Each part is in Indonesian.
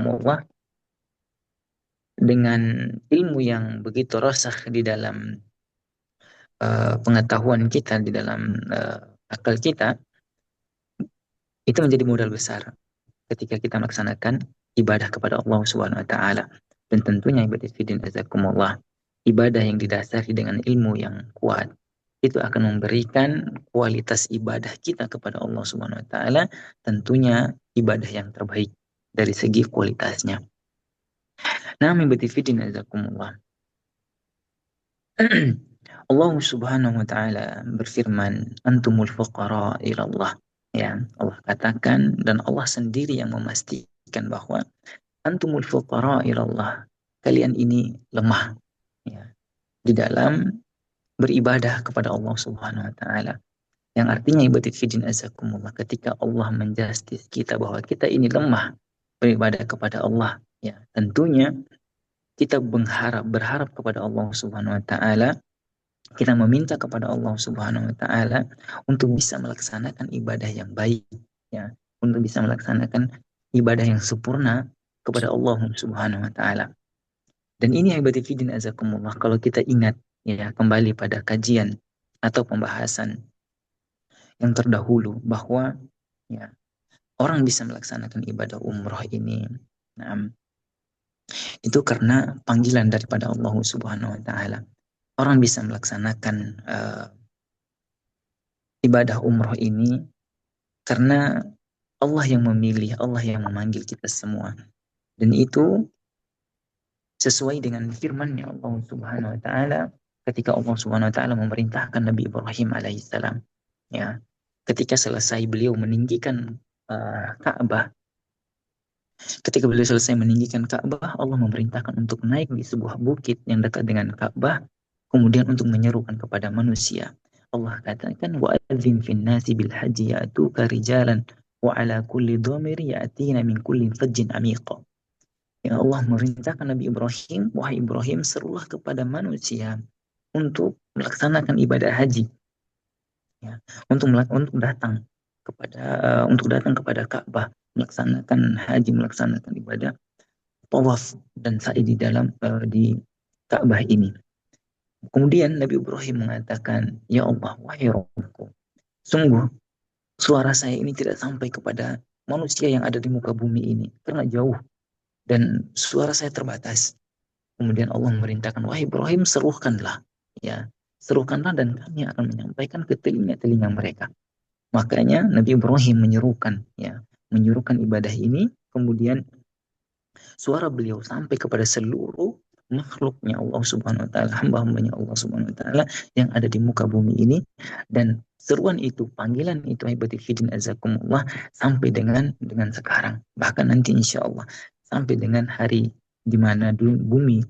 azakumullah, dengan ilmu yang begitu rasakh di dalam pengetahuan kita, di dalam akal kita, itu menjadi modal besar ketika kita melaksanakan ibadah kepada Allah Subhanahu wa taala. Dan tentunya ibadah fidin azakumullah, ibadah yang didasari dengan ilmu yang kuat itu akan memberikan kualitas ibadah kita kepada Allah Subhanahu wa taala, tentunya ibadah yang terbaik dari segi kualitasnya. Nah, ibadah fidin azakumullah. Allah Subhanahu wa taala berfirman, "Antumul fuqara ila Allah." Ya, Allah katakan dan Allah sendiri yang memastikan bahwa antumul fuqara ila Allah. Kalian ini lemah, ya, di dalam beribadah kepada Allah Subhanahu wa taala. Yang artinya ibadat fidin azakumullah, ketika Allah menjustis kita bahwa kita ini lemah beribadah kepada Allah, ya, tentunya kita berharap kepada Allah Subhanahu wa taala, kita meminta kepada Allah Subhanahu wa taala untuk bisa melaksanakan ibadah yang baik, ya, untuk bisa melaksanakan ibadah yang sempurna kepada Allah Subhanahu wa taala. Dan ini ibadah fidin azakumullah, kalau kita ingat, ya, kembali pada kajian atau pembahasan yang terdahulu bahwa, ya, orang bisa melaksanakan ibadah umroh ini, nah, itu karena panggilan daripada Allah Subhanahu wa taala. Orang bisa melaksanakan ibadah umroh ini karena Allah yang memilih, Allah yang memanggil kita semua. Dan itu sesuai dengan firman-Nya Allah Subhanahu wa taala ketika Allah Subhanahu wa taala memerintahkan Nabi Ibrahim alaihissalam, ya, ketika selesai beliau meninggikan Ka'bah. Ketika beliau selesai meninggikan Ka'bah, Allah memerintahkan untuk naik di sebuah bukit yang dekat dengan Ka'bah, kemudian untuk menyerukan kepada manusia. Allah katakan, wa adzim fin nasi bil haji ya'tuka rijalan wa ala kulli dhamiri ya'tina min kulli fajjin amiqa. Ya, Allah memerintahkan Nabi Ibrahim, wahai Ibrahim, serulah kepada manusia untuk melaksanakan ibadah haji, ya, untuk datang kepada Ka'bah, melaksanakan haji, melaksanakan ibadah tawaf dan sa'i di dalam di Ka'bah ini. Kemudian Nabi Ibrahim mengatakan, ya Allah, wahai Rabbku, sungguh suara saya ini tidak sampai kepada manusia yang ada di muka bumi ini karena jauh dan suara saya terbatas. Kemudian Allah memerintahkan, wahai Ibrahim, serukanlah, ya, serukanlah dan kami akan menyampaikan ke telinga-telinga mereka. Makanya Nabi Ibrahim menyuruhkan ibadah ini, kemudian suara beliau sampai kepada seluruh makhluknya Allah Subhanahu wa taala, hamba-hambanya Allah Subhanahu wa taala yang ada di muka bumi ini. Dan seruan itu, panggilan itu, ibadil fidin azakumullah, sampai dengan sekarang, bahkan nanti insya Allah sampai dengan hari di mana bumi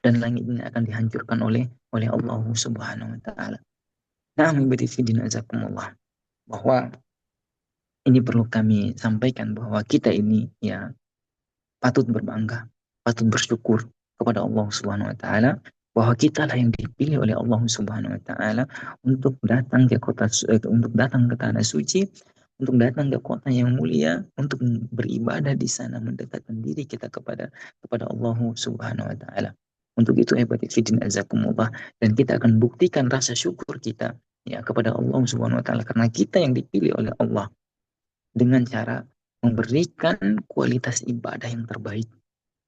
dan langit ini akan dihancurkan oleh Allah Subhanahu wa taala. Nah, ibadil fidin azakumullah, bahwa ini perlu kami sampaikan bahwa kita ini, ya, patut berbangga, patut bersyukur kepada Allah Subhanahu wa taala bahwa kita lah yang dipilih oleh Allah Subhanahu wa taala untuk datang ke untuk datang ke tanah suci, untuk datang ke kota yang mulia, untuk beribadah di sana, mendekatkan diri kita kepada Allah Subhanahu wa taala. Untuk itu hebat fidin azakumullah, dan kita akan buktikan rasa syukur kita, ya, kepada Allah Subhanahu wa taala karena kita yang dipilih oleh Allah dengan cara memberikan kualitas ibadah yang terbaik,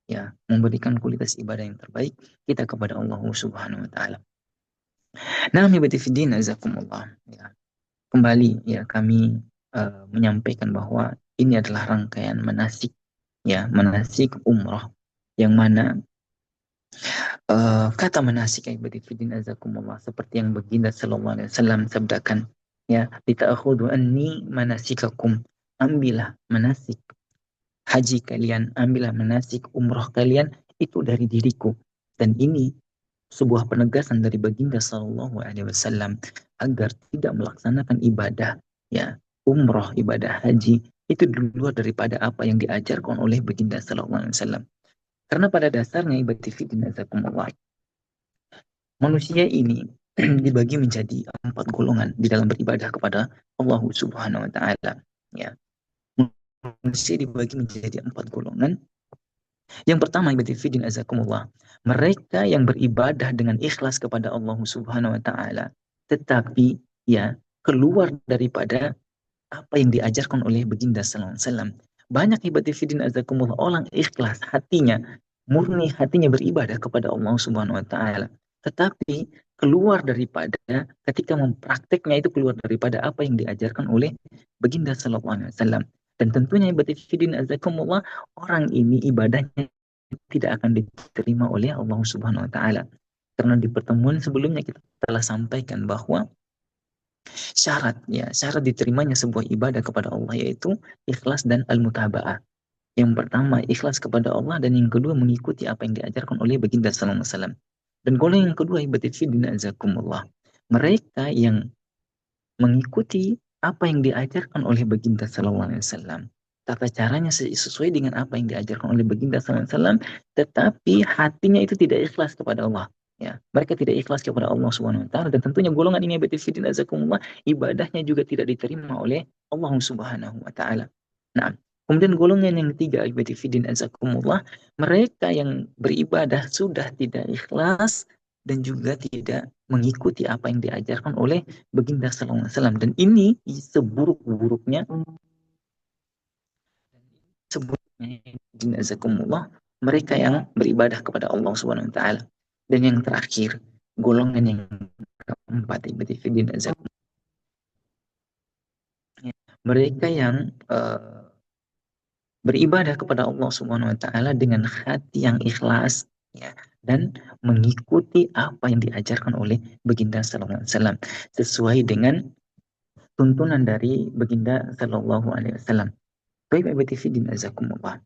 ya, memberikan kualitas ibadah yang terbaik kita kepada Allah Subhanahu wa taala. Nah, ibadifidin azakumullah, ya. Kembali, ya, kami menyampaikan bahwa ini adalah rangkaian manasik, ya, manasik umrah, yang mana kata manasik ibadifidin azakumullah seperti yang baginda sallallahu alaihi wasallam sabdakan, ya, lita'khudhu anni manasikakum, ambillah manasik haji kalian, ambillah manasik umrah kalian itu dari diriku. Dan ini sebuah penegasan dari baginda sallallahu alaihi wasallam agar tidak melaksanakan ibadah, ya, umrah, ibadah haji itu di luar daripada apa yang diajarkan oleh baginda sallallahu alaihi wasallam. Karena pada dasarnya ibadah fitnah zakumullah, manusia ini dibagi menjadi 4 golongan di dalam beribadah kepada Allah Subhanahu wa taala, ya. manusia dibagi menjadi 4 golongan. Yang pertama, ibadifidin azakumullah, mereka yang beribadah dengan ikhlas kepada Allah Subhanahu wa taala, tetapi ya keluar daripada apa yang diajarkan oleh Baginda sallallahu alaihi wasallam. Banyak ibadifidin azakumullah orang ikhlas hatinya, murni hatinya beribadah kepada Allah Subhanahu wa taala, tetapi keluar daripada ketika memprakteknya itu keluar daripada apa yang diajarkan oleh Baginda sallallahu alaihi wasallam. Dan tentunya ibadifidin azakumullah, orang ini ibadahnya tidak akan diterima oleh Allah Subhanahu wa taala. Karena di pertemuan sebelumnya kita telah sampaikan bahwa syarat diterimanya sebuah ibadah kepada Allah yaitu ikhlas dan al-mutaba'ah. Yang pertama ikhlas kepada Allah, dan yang kedua mengikuti apa yang diajarkan oleh Baginda sallallahu alaihi wasallam. Dan golongan yang kedua, ibadifidina azakumullah, mereka yang mengikuti apa yang diajarkan oleh Baginda sallallahu alaihi wasallam. Tata caranya sesuai dengan apa yang diajarkan oleh Baginda sallallahu alaihi wasallam, tetapi hatinya itu tidak ikhlas kepada Allah. Ya, mereka tidak ikhlas kepada Allah Subhanahu wa taala, dan tentunya golongan ini ibadifidin azakumullah, ibadahnya juga tidak diterima oleh Allah Subhanahu wa taala. Nah, kemudian golongan yang ketiga, ibadifidin azakumullah, mereka yang beribadah sudah tidak ikhlas dan juga tidak mengikuti apa yang diajarkan oleh Baginda sallallahu alaihi wasallam. Dan ini seburuk-buruknya seburuknya mereka yang beribadah kepada Allah Subhanahu wa taala. Dan yang terakhir, golongan yang keempat, mereka yang beribadah kepada Allah Subhanahu wa taala dengan hati yang ikhlas, ya, dan mengikuti apa yang diajarkan oleh Baginda sallallahu alaihi wasallam sesuai dengan tuntunan dari Baginda sallallahu alaihi wasallam. Baik, Ibu TV din azakumullah.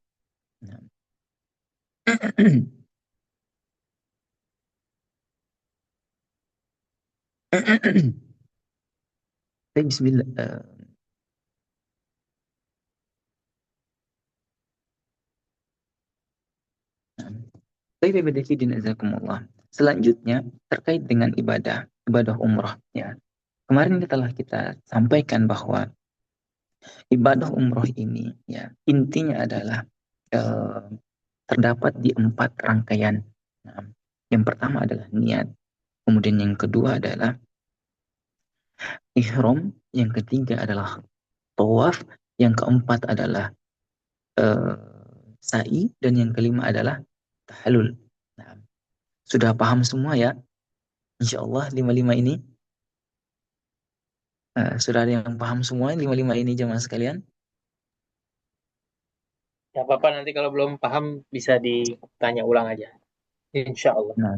Baik, bismillah. Baik, Ibu TV din azakumullah. Selanjutnya terkait dengan ibadah umrah, ya. Kemarin telah kita sampaikan bahwa ibadah umroh ini, ya, intinya adalah terdapat di 4 rangkaian. Nah, yang pertama adalah niat, kemudian yang kedua adalah ihram, yang ketiga adalah tawaf, yang keempat adalah uh, sa'i, dan yang kelima adalah tahallul. Nah, sudah paham semua ya? Insya Allah 5-5 ini. Sudah ada yang paham semua 5-5 ini jemaah sekalian? Ya Bapak nanti kalau belum paham bisa ditanya ulang aja. Insya Allah. Nah,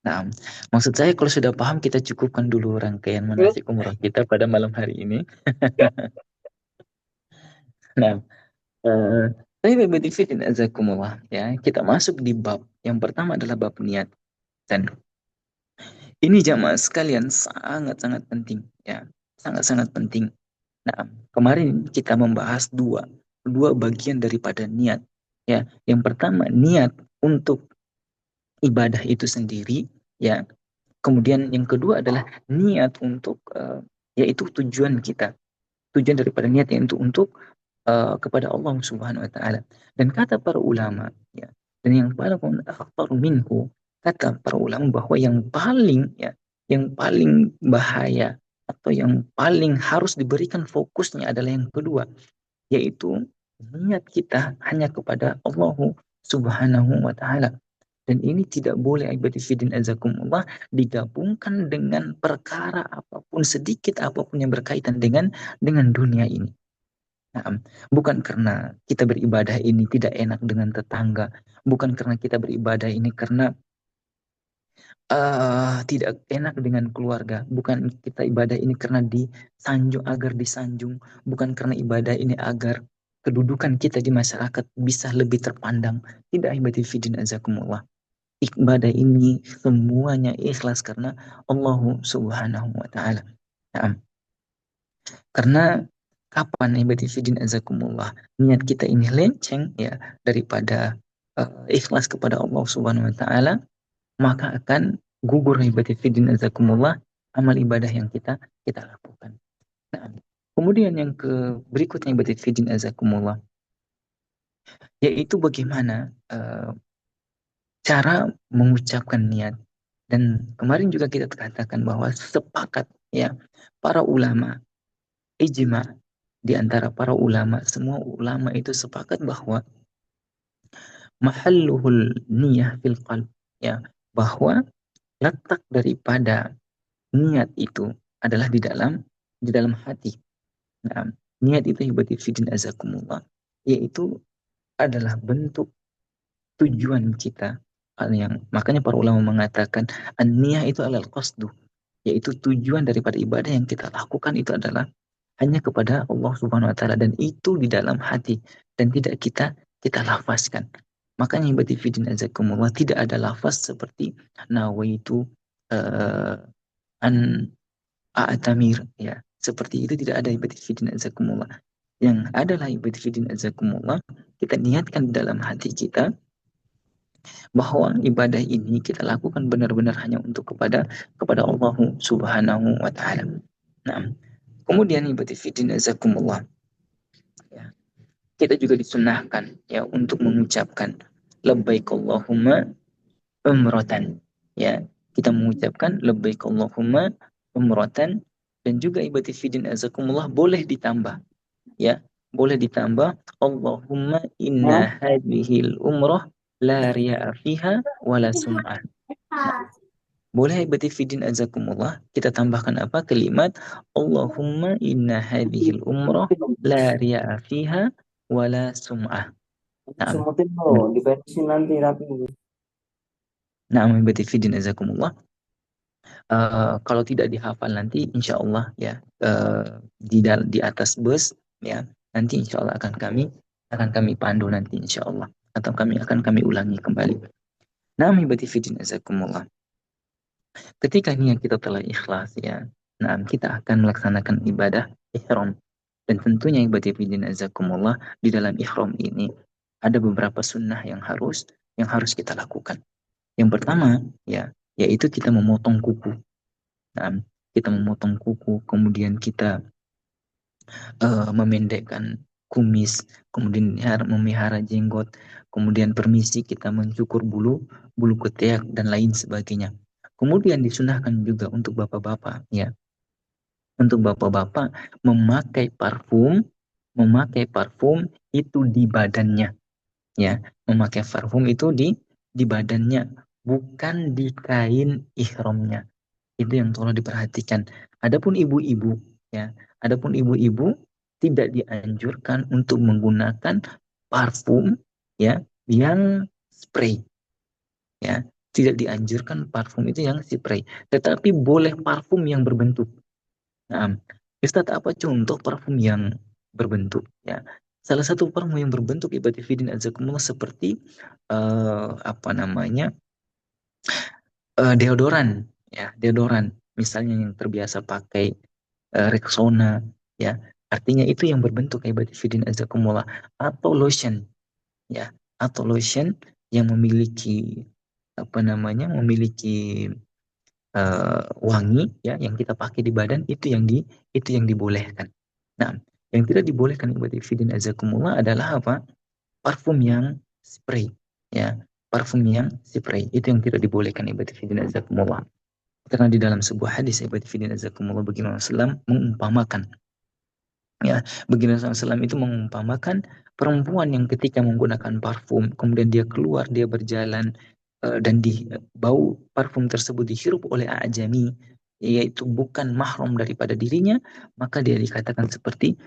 nah, maksud saya kalau sudah paham kita cukupkan dulu rangkaian Belum? manasik umrah kita pada malam hari ini. Nah, tapi bebedifidin azakumullah, ya, kita masuk di bab yang pertama adalah bab niat. Dan ini jamaah sekalian sangat-sangat penting, ya, sangat-sangat penting. Nah, kemarin kita membahas dua bagian daripada niat, ya. Yang pertama niat untuk ibadah itu sendiri, ya. Kemudian yang kedua adalah niat untuk yaitu tujuan kita, tujuan daripada niat itu untuk kepada Allah Subhanahu wa taala. Dan kata para ulama, ya, dan yang paling akhtar minhu, kata para ulama bahwa yang paling bahaya atau yang paling harus diberikan fokusnya adalah yang kedua, yaitu niat kita hanya kepada Allah Subhanahu wa taala. Dan ini tidak boleh ibadifidin azakumullah digabungkan dengan perkara apapun, sedikit apapun yang berkaitan dengan dunia ini. Nah, bukan karena kita beribadah ini tidak enak dengan tetangga, bukan karena kita beribadah ini karena tidak enak dengan keluarga, bukan kita ibadah ini karena disanjung, agar disanjung, bukan karena ibadah ini agar kedudukan kita di masyarakat bisa lebih terpandang. Tidak, ibadifidin azakumullah. Ibadah ini semuanya ikhlas karena Allah Subhanahu wa taala. Nah, karena kapan ibadifidin azakumullah niat kita ini lenceng, ya, daripada ikhlas kepada Allah Subhanahu wa taala, maka akan gugur ibadifidin azakumullah amal ibadah yang kita lakukan. Nah, Kemudian yang berikutnya berarti fidin azakumullah, yaitu bagaimana cara mengucapkan niat. Dan kemarin juga kita katakan bahwa sepakat ya para ulama, ijma di antara para ulama, semua ulama itu sepakat bahwa mahalluhul niyah fil qalb, ya, bahwa letak daripada niat itu adalah di dalam hati. Nah, niat itu ibadati fidin azakumullah, yaitu adalah bentuk tujuan kita, yang makanya para ulama mengatakan an-niyah itu alal qasdu, yaitu tujuan daripada ibadah yang kita lakukan itu adalah hanya kepada Allah Subhanahu wa taala, dan itu di dalam hati dan tidak kita kita lafazkan. Makanya ibadati fidin azakumullah tidak ada lafaz seperti nawaitu uh, an a'tamir, ya. Seperti itu tidak ada ibadati fidin azakumullah. Yang adalah ibadati fidin azakumullah, kita niatkan di dalam hati kita bahwa ibadah ini kita lakukan benar-benar hanya untuk kepada Allah Subhanahu wa taala. Nah, kemudian ibadati fidin azakumullah, ya, kita juga disunahkan ya untuk mengucapkan labbaik Allahumma umratan, ya, kita mengucapkan labbaik Allahumma umratan. Dan juga ibadati fidin azakumullah boleh ditambah, ya, boleh ditambah Allahumma inna hadhil umrah la riya'a fiha wala sum'ah. Nah, boleh ibadati fidin azakumullah kita tambahkan apa, kalimat Allahumma inna hadhil umrah la riya'a fiha wala sum'ah. Nah, Semutin lo, diversi nanti rapi. nah, ibadati fidin azakumullah. Kalau tidak dihafal nanti insya Allah ya, di atas bus ya, nanti insya Allah akan kami pandu nanti insya Allah, atau kami ulangi kembali. Nah, ibadati fidin azakumullah, ketika niat kita telah ikhlas ya, nah kita akan melaksanakan ibadah ihram. Dan tentunya ibadati fidin azakumullah, di dalam ihram ini ada beberapa sunnah yang harus kita lakukan. Yang pertama ya, yaitu kita memotong kuku. Nah, kita memotong kuku, kemudian kita memendekkan kumis, kemudian memelihara jenggot, kemudian permisi kita mencukur bulu bulu ketiak dan lain sebagainya. Kemudian disunahkan juga untuk bapak-bapak ya, untuk bapak-bapak memakai parfum itu di badannya, ya, memakai parfum itu di badannya, bukan di kain ihramnya. Itu yang tolong diperhatikan. Adapun ibu-ibu, ya, adapun ibu-ibu tidak dianjurkan untuk menggunakan parfum ya yang spray, ya. Tidak dianjurkan parfum itu yang spray, tetapi boleh parfum yang berbentuk. Nah, Ustaz, apa contoh parfum yang berbentuk? Ya, salah satu parfum yang berbentuk ibadati fidin azakumullah seperti apa namanya, deodoran, ya, deodoran. Misalnya yang terbiasa pakai Rexona, ya, artinya itu yang berbentuk ibadati fidin azakumullah, atau lotion, ya, atau lotion yang memiliki apa namanya, memiliki wangi ya, yang kita pakai di badan, itu yang dibolehkan. Nah, yang tidak dibolehkan ibadati fidin azakumullah adalah apa? Parfum yang spray, ya, parfum yang spray itu yang tidak dibolehkan ibadati fidin azakumullah. Karena di dalam sebuah hadis ibadati fidin azakumullah, baginda Rasulullah mengumpamakan, ya, baginda SAW itu mengumpamakan perempuan yang ketika menggunakan parfum, kemudian dia keluar, dia berjalan, dan bau parfum tersebut dihirup oleh ajami, yaitu bukan mahram daripada dirinya, maka dia dikatakan seperti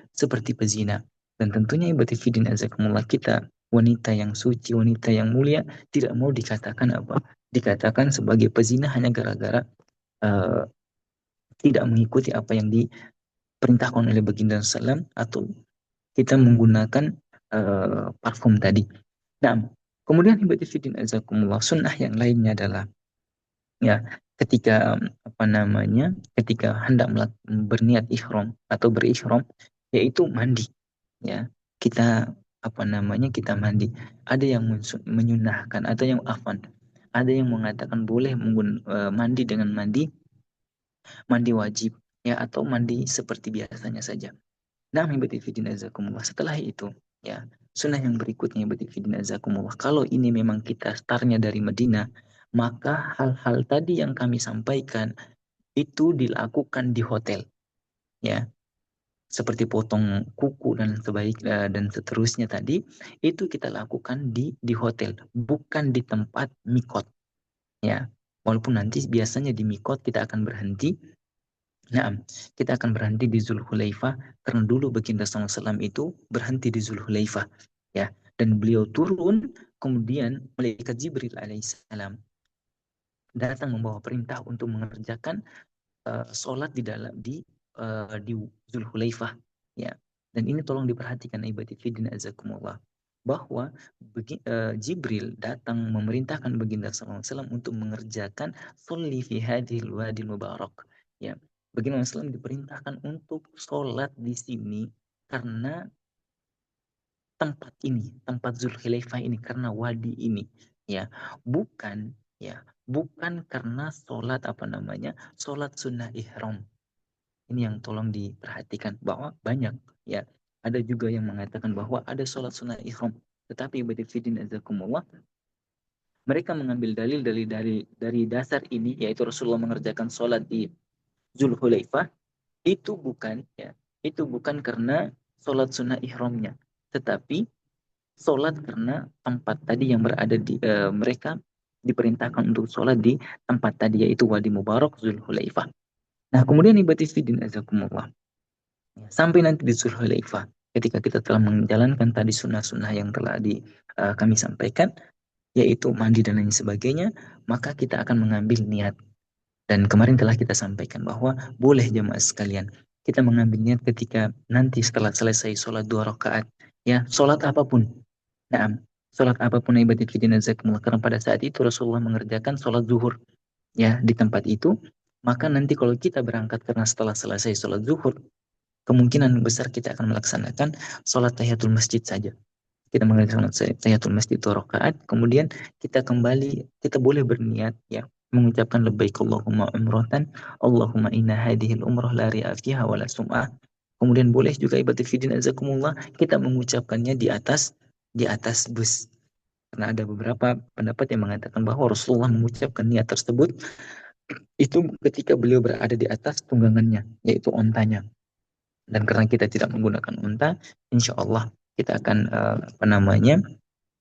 pezina. Dan tentunya ibadati fidin azakumullah, kita wanita yang suci, wanita yang mulia, tidak mau dikatakan apa? Dikatakan sebagai pezina hanya gara-gara uh, tidak mengikuti apa yang diperintahkan oleh baginda SAW, atau kita menggunakan parfum tadi. Nah, kemudian ibadati fidin azakumullah, sunnah yang lainnya adalah ya, ketika apa namanya, ketika hendak berniat ihram atau berihram, yaitu mandi, ya, kita apa namanya, kita mandi. Ada yang menyunahkan, ada yang afan, ada yang mengatakan boleh mandi dengan mandi wajib, ya, atau mandi seperti biasanya saja. Nah, ibadati fiddin azakumullah. Setelah itu, ya, sunnah yang berikutnya ibadati fiddin azakumullah. Kalau ini memang kita startnya dari Madinah, maka hal-hal tadi yang kami sampaikan itu dilakukan di hotel, ya. Seperti potong kuku dan seterusnya tadi, itu kita lakukan di hotel, bukan di tempat mikot, ya. Walaupun nanti biasanya di mikot kita akan berhenti. Nah, kita akan berhenti di Zulhulaifah karena dulu baginda SAW itu berhenti di Zulhulaifah, ya. Dan beliau turun, kemudian malaikat Jibril alaihissalam datang membawa perintah untuk mengerjakan sholat di Zulhulaifah, ya. Dan ini tolong diperhatikan ibadi fiddin azakumullah, bahwa Jibril datang memerintahkan baginda SAW untuk mengerjakan sholli fi hadhil wadil mubarak, ya. Baginda SAW diperintahkan untuk sholat di sini karena tempat ini, tempat Zulkhilaifah ini, karena wadi ini, ya. Bukan, ya, bukan karena sholat sholat sunnah ihram. Ini yang tolong diperhatikan, bahwa banyak, ya, ada juga yang mengatakan bahwa ada sholat sunnah ihram, tetapi ibadifidin azakumullah, mereka mengambil dalil dari dasar ini, yaitu Rasulullah mengerjakan sholat di Zulhulaifah, itu bukan, ya, itu bukan karena sholat sunnah ihramnya, tetapi sholat karena tempat tadi yang berada mereka diperintahkan untuk sholat di tempat tadi, yaitu Wadi Mubarak Zulhulaifah. Nah, kemudian ibadifidin azakumullah, sampai nanti di Zulhulaifah, ketika kita telah menjalankan tadi sunnah-sunnah yang telah kami sampaikan, yaitu mandi dan lain sebagainya, maka kita akan mengambil niat. Dan kemarin telah kita sampaikan bahwa boleh jemaah sekalian, kita mengambil niat ketika nanti setelah selesai sholat 2 rakaat, ya, sholat apapun. Nah, sholat apapun ibadat fiddin azakumullah, karena pada saat itu Rasulullah mengerjakan sholat zuhur, ya, di tempat itu. Maka nanti kalau kita berangkat karena setelah selesai sholat zuhur, kemungkinan besar kita akan melaksanakan sholat tahiyatul masjid saja. Kita mengerjakan tahiyatul masjid 2 rakaat, kemudian kita kembali, kita boleh berniat, ya, mengucapkan labbaik Allahumma umratan, Allahumma inna hadhil umrah la ri'a fiha wa la sum'ah. Kemudian boleh juga ibadah fiddin azakumullah, kita mengucapkannya di atas bus. Karena ada beberapa pendapat yang mengatakan bahwa Rasulullah mengucapkan niat tersebut itu ketika beliau berada di atas tunggangannya, yaitu ontanya. Dan karena kita tidak menggunakan unta, insya Allah kita akan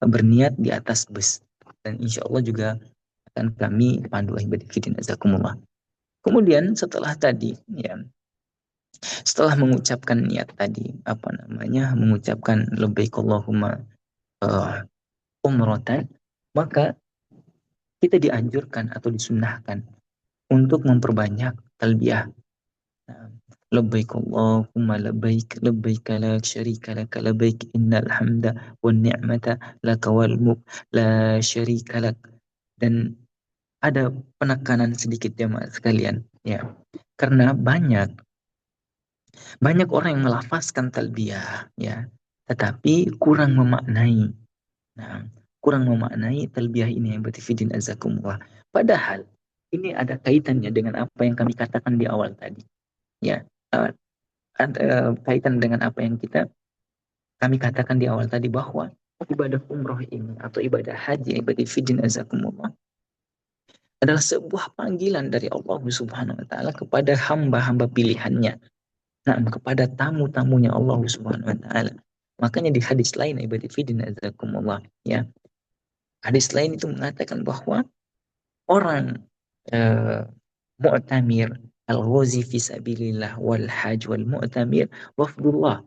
berniat di atas bus. Dan insya Allah juga akan kami pandu ibadifidin azakumullah. Kemudian setelah tadi, ya, setelah mengucapkan niat tadi, mengucapkan labbaik Allahumma umratan, maka kita dianjurkan atau disunnahkan untuk memperbanyak talbiyah. Labbaik Allahumma labbaik, labbaik la syarika laka labbaik, innal hamda wan ni'mata laka wal mulk la syarika lak. Dan ada penekanan sedikit jemaah sekalian, ya. Karena banyak orang yang melafazkan talbiyah, ya, tetapi kurang memaknai. Nah, kurang memaknai talbiyah ini yang batifidin azakumullah. Padahal ini ada kaitannya dengan apa yang kami katakan di awal tadi, ya. Ada kaitan dengan apa yang kami katakan di awal tadi, bahwa ibadah umroh ini atau ibadah haji, ibadah fidin azakumullah, adalah sebuah panggilan dari Allah Subhanahu wa taala kepada hamba-hamba pilihannya. Nah, kepada tamu-tamunya Allah Subhanahu wa taala. Makanya di hadis lain ibadah fidin azakumullah, ya. Hadis lain itu mengatakan bahwa orang mu'tamir, al-ghazi fi sabilillah, wal hajj wal mu'tamir wafdullah.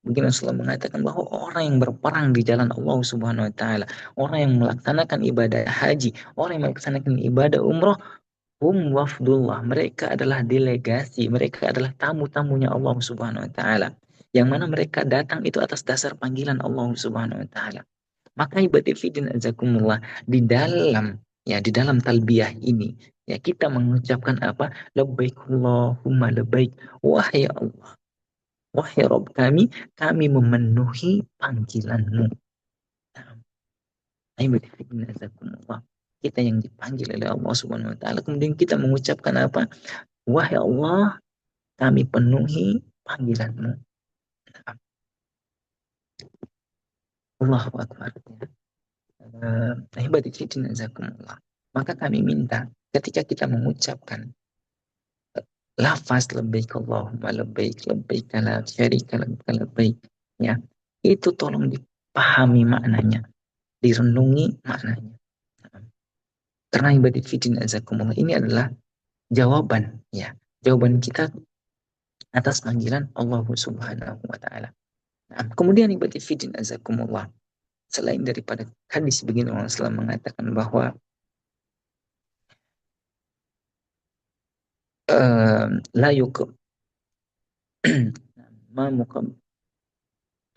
Mungkin Rasulullah mengatakan bahwa orang yang berperang di jalan Allah Subhanahu wa taala, orang yang melaksanakan ibadah haji, orang yang melaksanakan ibadah umroh, hum wafdullah, mereka adalah delegasi, mereka adalah tamu-tamunya Allah Subhanahu wa taala. Yang mana mereka datang itu atas dasar panggilan Allah Subhanahu wa taala. Maka ibadah fidin azakumullah, di dalam talbiyah ini, ya, kita mengucapkan apa? Labbaik Allahumma labbaik, wahai Allah, wahai Rabb kami memenuhi panggilan-Mu. Ibadah fidin azakumullah, kita yang dipanggil oleh Allah Subhanahu wa taala, kemudian kita mengucapkan apa? Wahai Allah, kami penuhi panggilan-Mu. Allahu Akbar. Ahibati fiddin azakumullah. Maka kami minta ketika kita mengucapkan lafaz labbaik Allahumma labbaik labbaik la syarika laka labbaik, ya, itu tolong dipahami maknanya, direnungi maknanya. Karena ibadat fiddin azakumullah ini adalah jawaban, ya, jawaban kita atas panggilan Allah Subhanahu wa taala. Nah, kemudian ibadat fiddin azakumullah, selain daripada hadis begini Allah SAW mengatakan bahwa la yuk ma mukab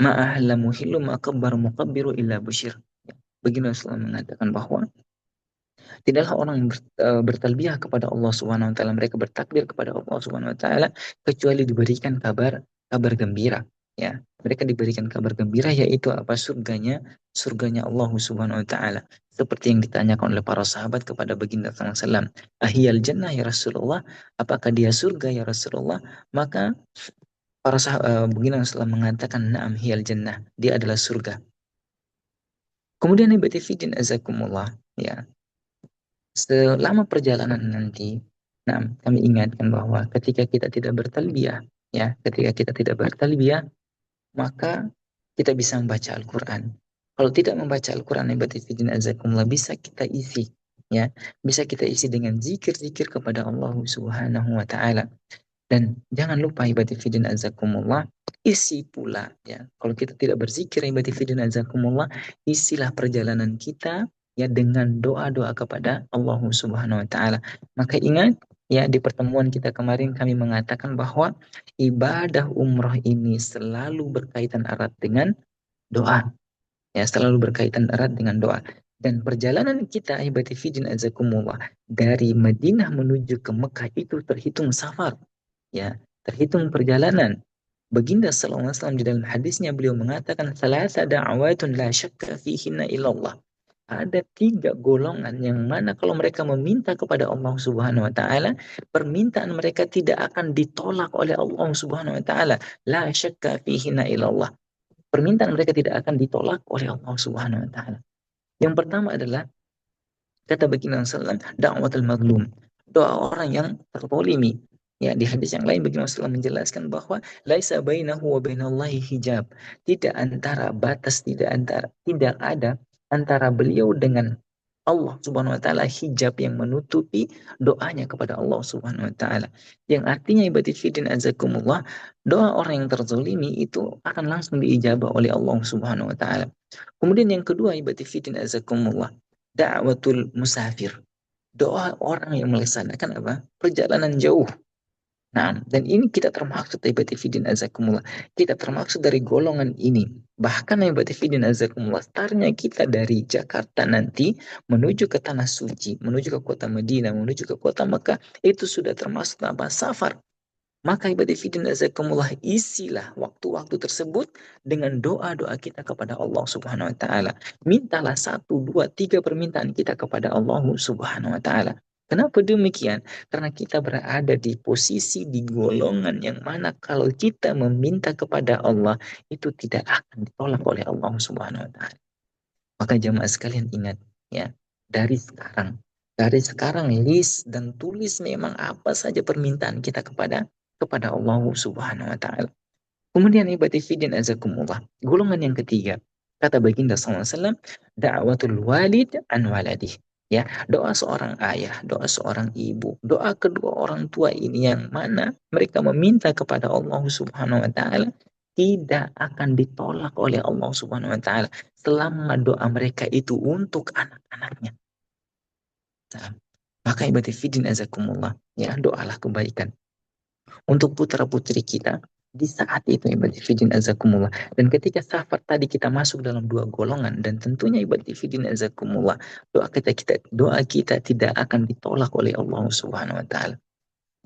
ma ahla muhillu ma kabbar mukabbiru illa busyir. Begini Rasulullah mengatakan bahwa tidaklah orang yang bertalbiyah kepada Allah Subhanahu wa taala, mereka bertakbir kepada Allah Subhanahu wa taala kecuali diberikan kabar gembira, ya. Mereka diberikan kabar gembira, yaitu apa? Surganya Allah Subhanahu wa taala. Seperti yang ditanyakan oleh para sahabat kepada baginda sallallahu alaihi wasallam, ahiyal jannah ya Rasulullah, apakah dia surga ya Rasulullah? Maka para sahabat baginda sallallahu mengatakan, na'am hiyal jannah, dia adalah surga. Kemudian ibadati fiddin azakumullah, ya. Selama perjalanan nanti, nah, kami ingatkan bahwa ketika kita tidak bertalbiyah, ya, ketika kita tidak bertalbiyah, maka kita bisa membaca Al-Quran. Kalau tidak membaca Al-Quran, bisa kita isi, ya, bisa kita isi dengan zikir-zikir kepada Allah Subhanahu wa taala. Dan jangan lupa ibadifidin azakumullah, isi pula, ya. Kalau kita tidak berzikir ibadifidin azakumullah, isilah perjalanan kita, ya, dengan doa-doa kepada Allah Subhanahu wa taala. Maka ingat, ya, di pertemuan kita kemarin kami mengatakan bahwa ibadah umroh ini selalu berkaitan erat dengan doa. Ya, selalu berkaitan erat dengan doa. Dan perjalanan kita ibadifidin azakumullah dari Madinah menuju ke Mekah itu terhitung safar. Ya, terhitung perjalanan. Baginda sallallahu alaihi wasallam di dalam hadisnya beliau mengatakan salasa da'awatun la syakka fihinna illallah. Ada 3 golongan yang mana kalau mereka meminta kepada Allah Subhanahu wa taala, permintaan mereka tidak akan ditolak oleh Allah Subhanahu wa taala. La syakka fihinna illallah. Permintaan mereka tidak akan ditolak oleh Allah Subhanahu wa taala. Yang pertama adalah kata baginda sallallahu alaihi wasallam, da'watul mazlum. Doa orang yang terzalimi. Ya, di hadis yang lain baginda sallallahu menjelaskan bahwa laisa bainahu wa bainallahi hijab. Tidak ada antara beliau dengan Allah Subhanahu wa taala hijab yang menutupi doanya kepada Allah Subhanahu wa taala. Yang artinya ibadit fiddin azakumullah, doa orang yang terzalimi itu akan langsung diijabah oleh Allah Subhanahu wa taala. Kemudian yang kedua ibadit fiddin azakumullah, da'watul musafir. Doa orang yang melaksanakan apa? Perjalanan jauh. Nah, dan ini kita termaksud ibadifidin azakumullah. Kita termaksud dari golongan ini. Bahkan ibadifidin azakumullah, startnya kita dari Jakarta nanti menuju ke Tanah Suci, menuju ke kota Madinah, menuju ke kota Mekah, itu sudah termasuk apa? Safar. Maka ibadifidin azakumullah, isilah waktu-waktu tersebut dengan doa-doa kita kepada Allah Subhanahu wa taala. Mintalah 1, 2, 3 permintaan kita kepada Allah Subhanahu wa taala. Kenapa demikian? Karena kita berada di posisi di golongan yang mana kalau kita meminta kepada Allah itu tidak akan ditolak oleh Allah Subhanahu wa taala. Maka jamaah sekalian ingat, ya, dari sekarang list dan tulis memang apa saja permintaan kita kepada Allah Subhanahu wa taala. Kemudian ibadifidin azakumullah. Golongan yang ketiga, kata baginda SAW, da'watul walid an waladih. Ya, doa seorang ayah, doa seorang ibu, doa kedua orang tua ini yang mana mereka meminta kepada Allah Subhanahu wa taala tidak akan ditolak oleh Allah Subhanahu wa taala selama doa mereka itu untuk anak-anaknya. Nah, maka ibadifidin azakumullah, ya, doalah kebaikan untuk putra-putri kita di saat itu ibadifidin azakumullah. Dan ketika safar tadi kita masuk dalam 2 golongan, dan tentunya ibadifidin azakumullah, doa kita tidak akan ditolak oleh Allah Subhanahu wa taala.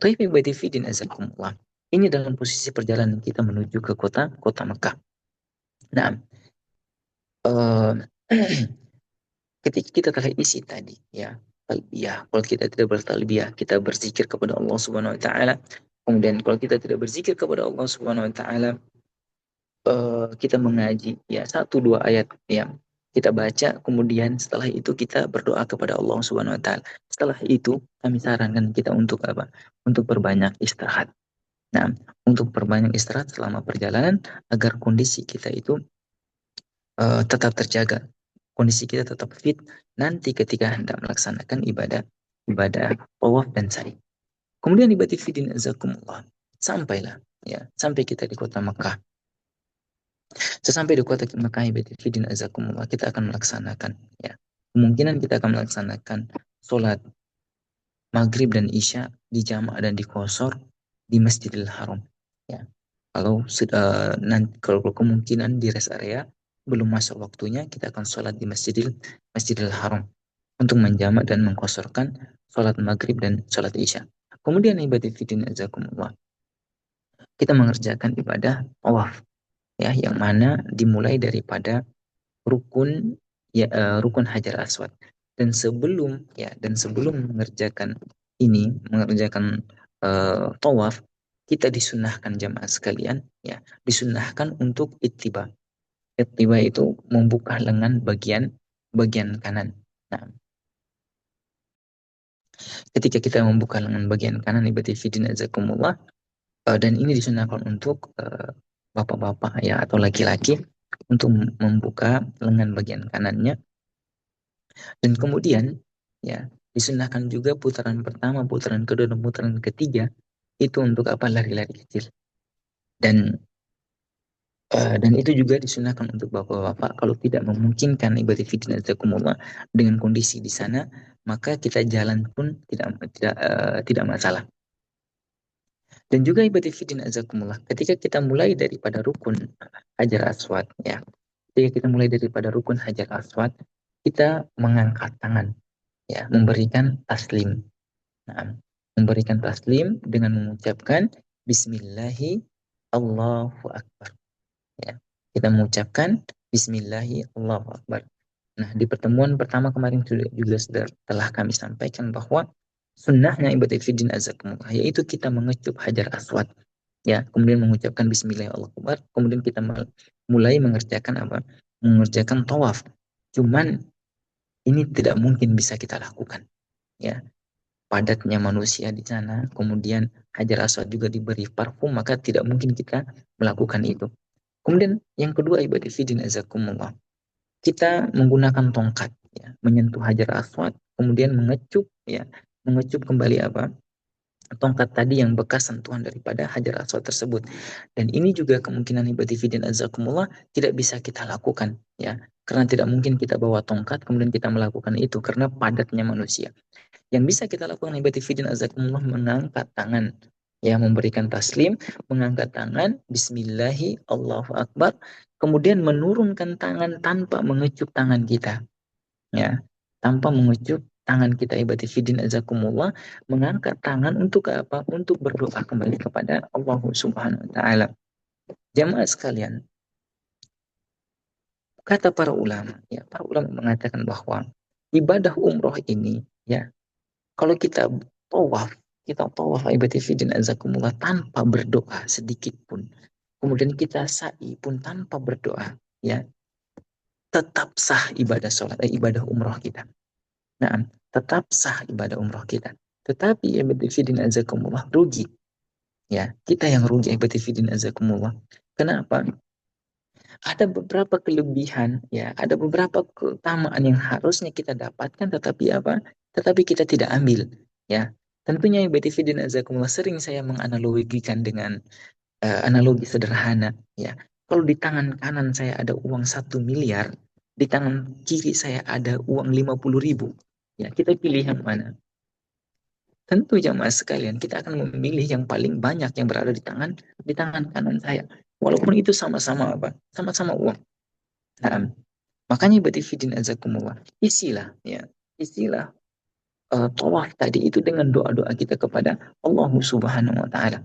Tapi ibadifidin azakumullah, ini dalam posisi perjalanan kita menuju ke kota Mekah. Nah, ketika kita telah isi tadi, ya, talbiyah. Kalau kita tidak bertalbiyah, kita berzikir kepada Allah Subhanahu wa taala. Kemudian kalau kita tidak berzikir kepada Allah Subhanahu wa taala, kita mengaji ya 1-2 ayat ya kita baca, kemudian setelah itu kita berdoa kepada Allah Subhanahu wa taala. Setelah itu kami sarankan kita untuk apa? Untuk berbanyak istirahat. Nah, untuk berbanyak istirahat selama perjalanan agar kondisi kita itu tetap terjaga. Kondisi kita tetap fit nanti ketika hendak melaksanakan ibadah tawaf dan sa'i. Kemudian ibadah fidin azakumullah. Sampailah ya, sampai kita di kota Mekah. Sesampai di kota Mekah ibadah fidin azakumullah, kita akan melaksanakan ya. Kemungkinan kita akan melaksanakan sholat maghrib dan isya di jamaah dan di qashar di Masjidil Haram. Ya. Kalau sudah nanti kalau kemungkinan di rest area belum masuk waktunya, kita akan sholat di Masjidil Haram untuk menjamak dan mengqasharkan sholat maghrib dan sholat isya. Kemudian ibadah fidin azakumullah, kita mengerjakan ibadah tawaf ya, yang mana dimulai daripada rukun ya, rukun Hajar Aswad. Dan sebelum mengerjakan tawaf, kita disunahkan jamaah sekalian ya, disunahkan untuk ittiba. Ittiba itu membuka lengan bagian kanan. Nah, ketika kita membuka lengan bagian kanan ibadah fidin azakumullah, dan ini disunahkan untuk bapak-bapak ya atau laki-laki untuk membuka lengan bagian kanannya. Dan kemudian ya disunahkan juga putaran pertama, putaran kedua, dan putaran ketiga itu untuk apa? Lari-lari kecil. Dan itu juga disunahkan untuk bapak-bapak kalau tidak memungkinkan ibadah fitnah azakumullah dengan kondisi di sana, maka kita jalan pun tidak masalah. Dan juga ibadah fitnah azakumullah, ketika kita mulai daripada rukun Hajar Aswad ya. Ketika kita mulai daripada rukun Hajar Aswad, kita mengangkat tangan ya, memberikan taslim. Nah, memberikan taslim dengan mengucapkan Bismillahi Allahu Akbar. Ya, kita mengucapkan Bismillahi Allahu Akbar. Nah, di pertemuan pertama kemarin juga telah kami sampaikan bahwa sunnahnya ibadah fiddin azakumullah, yaitu kita mengecup Hajar Aswad. Ya, kemudian mengucapkan Bismillahi Allahu Akbar, kemudian kita mulai mengerjakan apa? Mengerjakan tawaf. Cuman ini tidak mungkin bisa kita lakukan. Ya, padatnya manusia di sana, kemudian Hajar Aswad juga diberi parfum, maka tidak mungkin kita melakukan itu. Kemudian yang kedua ibadah fidin azakumullah, kita menggunakan tongkat ya, menyentuh Hajar Aswad, kemudian mengecup kembali apa? Tongkat tadi yang bekas sentuhan daripada Hajar Aswad tersebut. Dan ini juga kemungkinan ibadah fidin azakumullah tidak bisa kita lakukan ya, karena tidak mungkin kita bawa tongkat kemudian kita melakukan itu karena padatnya manusia. Yang bisa kita lakukan ibadah fidin azakumullah, mengangkat tangan ya, memberikan taslim, mengangkat tangan Bismillahi Allahu Akbar, kemudian menurunkan tangan tanpa mengecup tangan kita ya, tanpa mengecup tangan kita ibadah fidin azakumullah, mengangkat tangan untuk apa? Untuk berdoa kembali kepada Allah Subhanahu wa taala. Jamaah sekalian, kata para ulama ya, para ulama mengatakan bahwa ibadah umroh ini ya, kalau kita tawaf ibadah fidin azakumullah tanpa berdoa sedikit pun, kemudian kita sa'i pun tanpa berdoa ya, tetap sah ibadah umroh kita. Nah, tetap sah ibadah umroh kita. Tetapi ibadah fidin azakumullah rugi. Ya, kita yang rugi ibadah fidin azakumullah. Kenapa? Ada beberapa kelebihan ya, ada beberapa keutamaan yang harusnya kita dapatkan tetapi apa? Tetapi kita tidak ambil ya. Tentunya ibadah fidin azakumullah sering saya menganalogikan dengan analogi sederhana ya. Kalau di tangan kanan saya ada uang 1 miliar, di tangan kiri saya ada uang 50.000. Ya, kita pilih yang mana? Tentu jamaah sekalian, kita akan memilih yang paling banyak yang berada di tangan kanan saya. Walaupun itu sama-sama apa? Sama-sama uang. Nah, makanya batifidin azakumullah. Isilah tawaf tadi itu dengan doa-doa kita kepada Allah Subhanahu wa taala.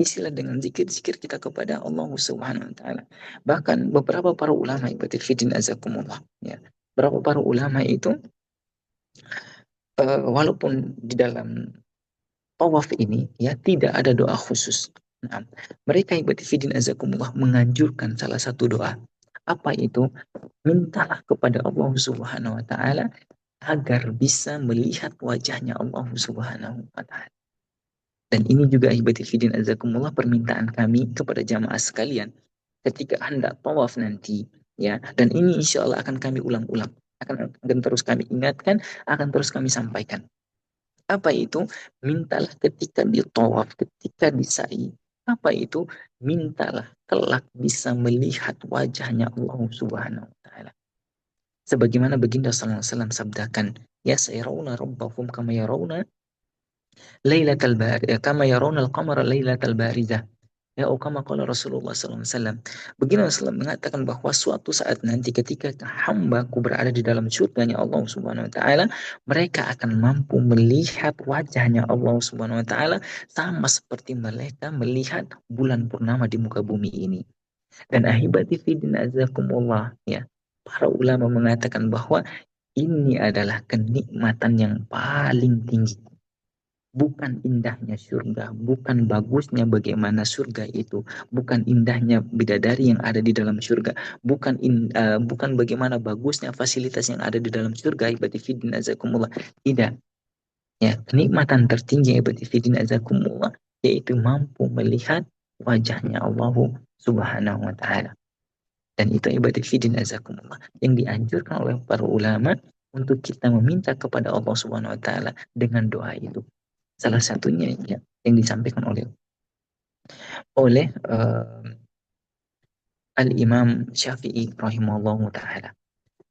Isilah dengan zikir-zikir kita kepada Allah Subhanahu wa taala. Bahkan beberapa para ulama batifidin azakumullah ya. Beberapa para ulama itu walaupun di dalam tawaf ini ya tidak ada doa khusus, Nah, mereka ibadifidin azakumullah menganjurkan salah satu doa. Apa itu? Mintalah kepada Allah Subhanahu wa taala agar bisa melihat wajahnya Allah Subhanahu wa taala. Dan ini juga ibadifidin azakumullah permintaan kami kepada jamaah sekalian ketika hendak tawaf nanti, ya. Dan ini insya Allah akan kami ulang-ulang, akan terus kami ingatkan, akan terus kami sampaikan. Apa itu? Mintalah ketika di tawaf, ketika di sa'i. Apa itu? Mintalah kelak bisa melihat wajahnya Allah Subhanahu wa taala. Sebagaimana baginda sallallahu alaihi wasallam sabdakan, ya sayarawna rabbahum kama yarawna lailatal bari kama yarawna al-qamara lailatal barizah. Ya, kama qala Rasulullah SAW. Begini Rasulullah mengatakan bahwa suatu saat nanti ketika hambaku berada di dalam surganya Allah Subhanahu Wa Taala, mereka akan mampu melihat wajahnya Allah Subhanahu Wa Taala sama seperti mereka melihat bulan purnama di muka bumi ini. Dan ahibati fidin azakumullah, ya. Para ulama mengatakan bahwa ini adalah kenikmatan yang paling tinggi. Bukan indahnya surga, bukan bagusnya bagaimana surga itu, bukan indahnya bidadari yang ada di dalam surga, bukan bagaimana bagusnya fasilitas yang ada di dalam surga, ibadifidin azakumullah. Tidak. Ya, kenikmatan tertinggi ibadifidin azakumullah yaitu mampu melihat wajahnya Allah Subhanahu wa taala. Dan itu ibadifidin azakumullah yang dianjurkan oleh para ulama untuk kita meminta kepada Allah Subhanahu wa taala dengan doa itu. Salah satunya ya, yang disampaikan oleh Al-Imam Syafi'i rahimahullah ta'ala.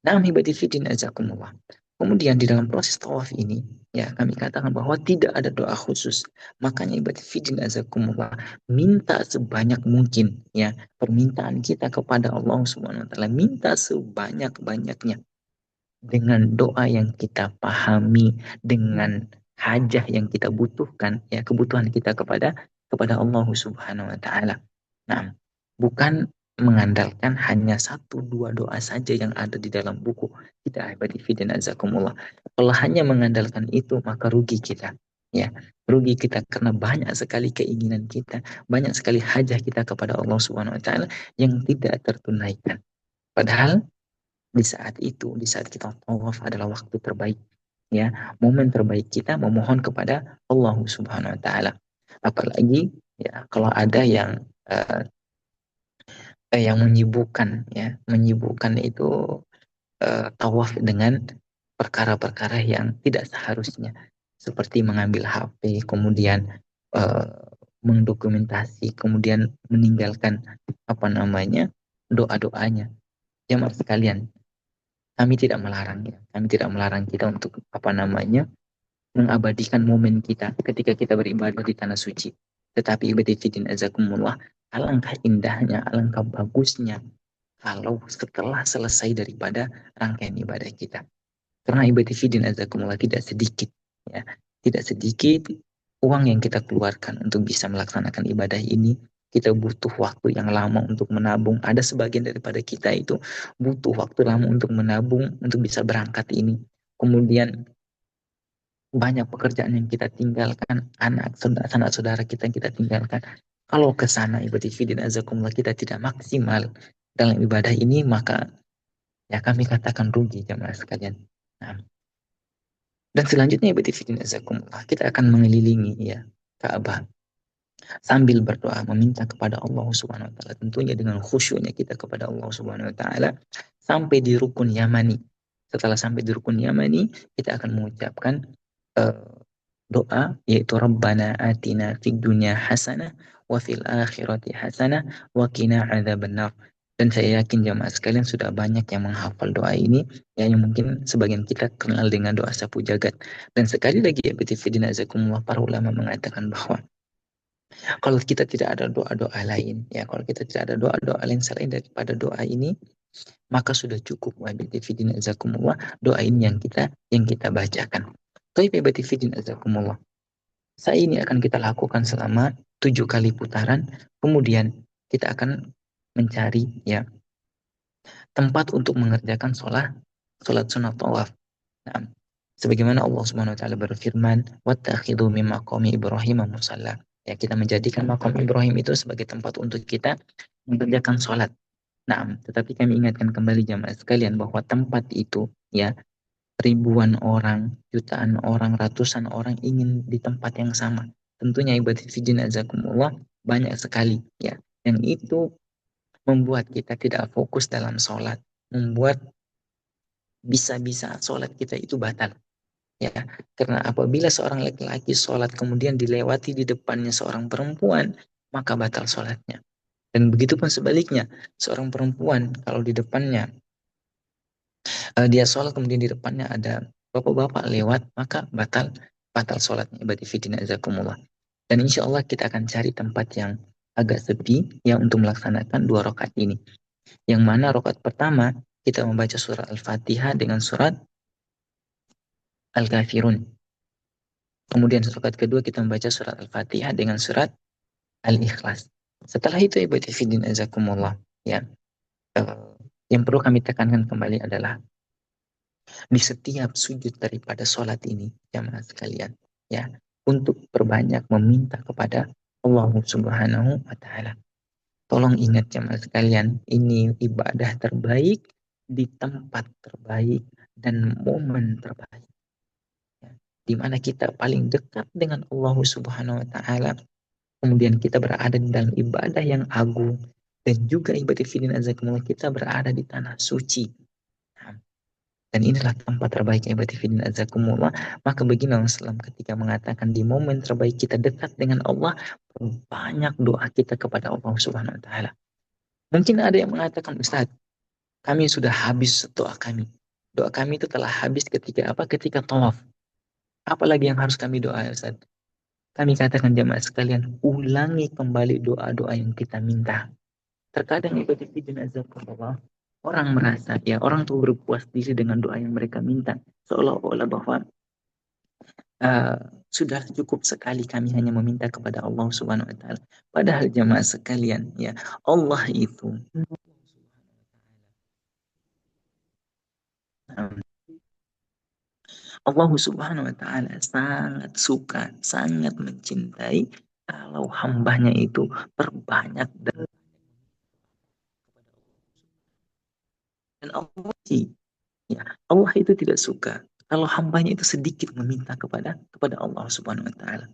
Nah, ibadifidin azakumullah. Kemudian di dalam proses tawaf ini, ya kami katakan bahwa tidak ada doa khusus. Makanya ibadifidin azakumullah, minta sebanyak mungkin, ya permintaan kita kepada Allah Subhanahu Wa Taala, minta sebanyak-banyaknya dengan doa yang kita pahami, dengan hajah yang kita butuhkan, ya kebutuhan kita kepada Allah Subhanahu Wa Taala. Nah, bukan mengandalkan hanya satu dua doa saja yang ada di dalam buku. Tidak, ibadifidin azakumullah. Kalau hanya mengandalkan itu maka rugi kita. Ya, rugi kita karena banyak sekali keinginan kita, banyak sekali hajah kita kepada Allah Subhanahu wa taala yang tidak tertunaikan. Padahal di saat itu, di saat kita tawaf adalah waktu terbaik. Ya, momen terbaik kita memohon kepada Allah Subhanahu wa taala. Apalagi ya kalau ada yang menyibukkan, ya menyibukkan itu tawaf dengan perkara-perkara yang tidak seharusnya, seperti mengambil HP, kemudian mendokumentasi, kemudian meninggalkan doa-doanya. Jamaah sekalian, kami tidak melarang, ya, kami tidak melarang kita untuk mengabadikan momen kita ketika kita beribadah di tanah suci. Tetapi ibadifidin azakumullah, alangkah indahnya, alangkah bagusnya kalau setelah selesai daripada rangkaian ibadah kita. Karena ibadifidin azakumullah tidak sedikit, ya, tidak sedikit uang yang kita keluarkan untuk bisa melaksanakan ibadah ini. Kita butuh waktu yang lama untuk menabung. Ada sebagian daripada kita itu butuh waktu lama untuk menabung untuk bisa berangkat ini. Kemudian banyak pekerjaan yang kita tinggalkan, sanak saudara kita yang kita tinggalkan. Kalau ke sana ibadifidin azakumullah kita tidak maksimal dalam ibadah ini, maka ya kami katakan rugi jamaah sekalian. Nah, dan selanjutnya ibadifidin azakumullah, kita akan mengelilingi ya Ka'bah sambil berdoa meminta kepada Allah Subhanahu wa taala, tentunya dengan khusyuknya kita kepada Allah Subhanahu wa taala sampai di rukun Yamani. Setelah sampai di rukun Yamani, kita akan mengucapkan doa yaitu Rabbana atina fid dunya hasanah wa fil akhirati hasanah wa qina adzabannar. Dan saya yakin jamaah sekalian sudah banyak yang menghafal doa ini, ya, yang mungkin sebagian kita kenal dengan doa sapu jagat. Dan sekali lagi ya betifidina azakumullah, para ulama mengatakan bahwa kalau kita tidak ada doa-doa lain, ya kalau kita tidak ada doa-doa lain selain daripada doa ini, maka sudah cukup wa betifidina azakumullah doa ini yang kita bacakan. Tapi betifidina azakumullah, saya ini akan kita lakukan selama 7 kali putaran, kemudian kita akan mencari ya tempat untuk mengerjakan sholat sunat tawaf. Nah, sebagaimana Allah Subhanahu wa taala berfirman, "Wattakhidhu min maqami Ibrahim musalla." Ya, kita menjadikan makam Ibrahim itu sebagai tempat untuk kita mengerjakan sholat. Nah, tetapi kami ingatkan kembali jamaah sekalian bahwa tempat itu, ya, ribuan orang, jutaan orang, ratusan orang ingin di tempat yang sama. Tentunya ibadah fiddin azakumullah banyak sekali, ya. Yang itu membuat kita tidak fokus dalam sholat, membuat bisa-bisa sholat kita itu batal. Ya, karena apabila seorang laki-laki sholat kemudian dilewati di depannya seorang perempuan, maka batal sholatnya. Dan begitu pun sebaliknya, seorang perempuan kalau di depannya dia sholat kemudian di depannya ada bapak-bapak lewat, maka batal sholatnya. Ibadah fiddin azakumullah. Dan insya Allah kita akan cari tempat yang agak sepi ya untuk melaksanakan 2 rakaat ini. Yang mana rakaat pertama kita membaca surat Al-Fatihah dengan surat Al-Kafirun. Kemudian rakaat kedua kita membaca surat Al-Fatihah dengan surat Al-Ikhlas. Setelah itu ibadah fiddin azakumullah, ya. Yang perlu kami tekankan kembali adalah di setiap sujud daripada sholat ini, jamaah sekalian, ya, untuk perbanyak meminta kepada Allah Subhanahu wa taala. Tolong ingat jamaah sekalian, ini ibadah terbaik di tempat terbaik dan momen terbaik. Ya, di mana kita paling dekat dengan Allah Subhanahu wa taala, kemudian kita berada di dalam ibadah yang agung, dan juga ibadah fiddin azakumullah kita berada di tanah suci. Nah, dan inilah tempat terbaik ibadah fiddin azakumullah. Maka begini Rasulullah ketika mengatakan di momen terbaik kita dekat dengan Allah, banyak doa kita kepada Allah Subhanahu wa taala. Mungkin ada yang mengatakan, Ustaz, kami sudah habis doa kami. Doa kami itu telah habis ketika apa? Ketika tawaf. Apalagi yang harus kami doa, Ustaz? Kami katakan jamaah sekalian, ulangi kembali doa-doa yang kita minta. Terkadang ibadah fiddin azakumullah, orang merasa, ya, orang tuh berpuas diri dengan doa yang mereka minta. Seolah-olah bahwa uh, sudah cukup sekali kami hanya meminta kepada Allah Subhanahu wa taala. Padahal jamaah sekalian, ya, Allah itu Allah Subhanahu wa taala sangat suka, sangat mencintai kalau hambanya itu perbanyak dan Allah sih, ya, Allah itu tidak suka kalau hambanya itu sedikit meminta kepada Allah Subhanahu wa taala.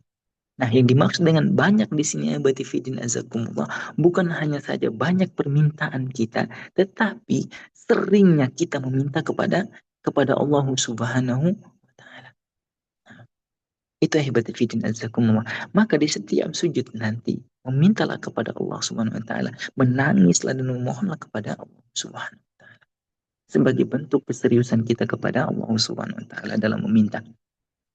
Nah, yang dimaksud dengan banyak di sini ibadah fiddin azakumullah bukan hanya saja banyak permintaan kita, tetapi seringnya kita meminta kepada Allah Subhanahu wa taala. Itu ibadah fiddin azakumullah. Maka di setiap sujud nanti memintalah kepada Allah Subhanahu wa taala, menangislah dan memohonlah kepada Allah Subhanahu wa taala sebagai bentuk keseriusan kita kepada Allah Subhanahu wa taala dalam meminta.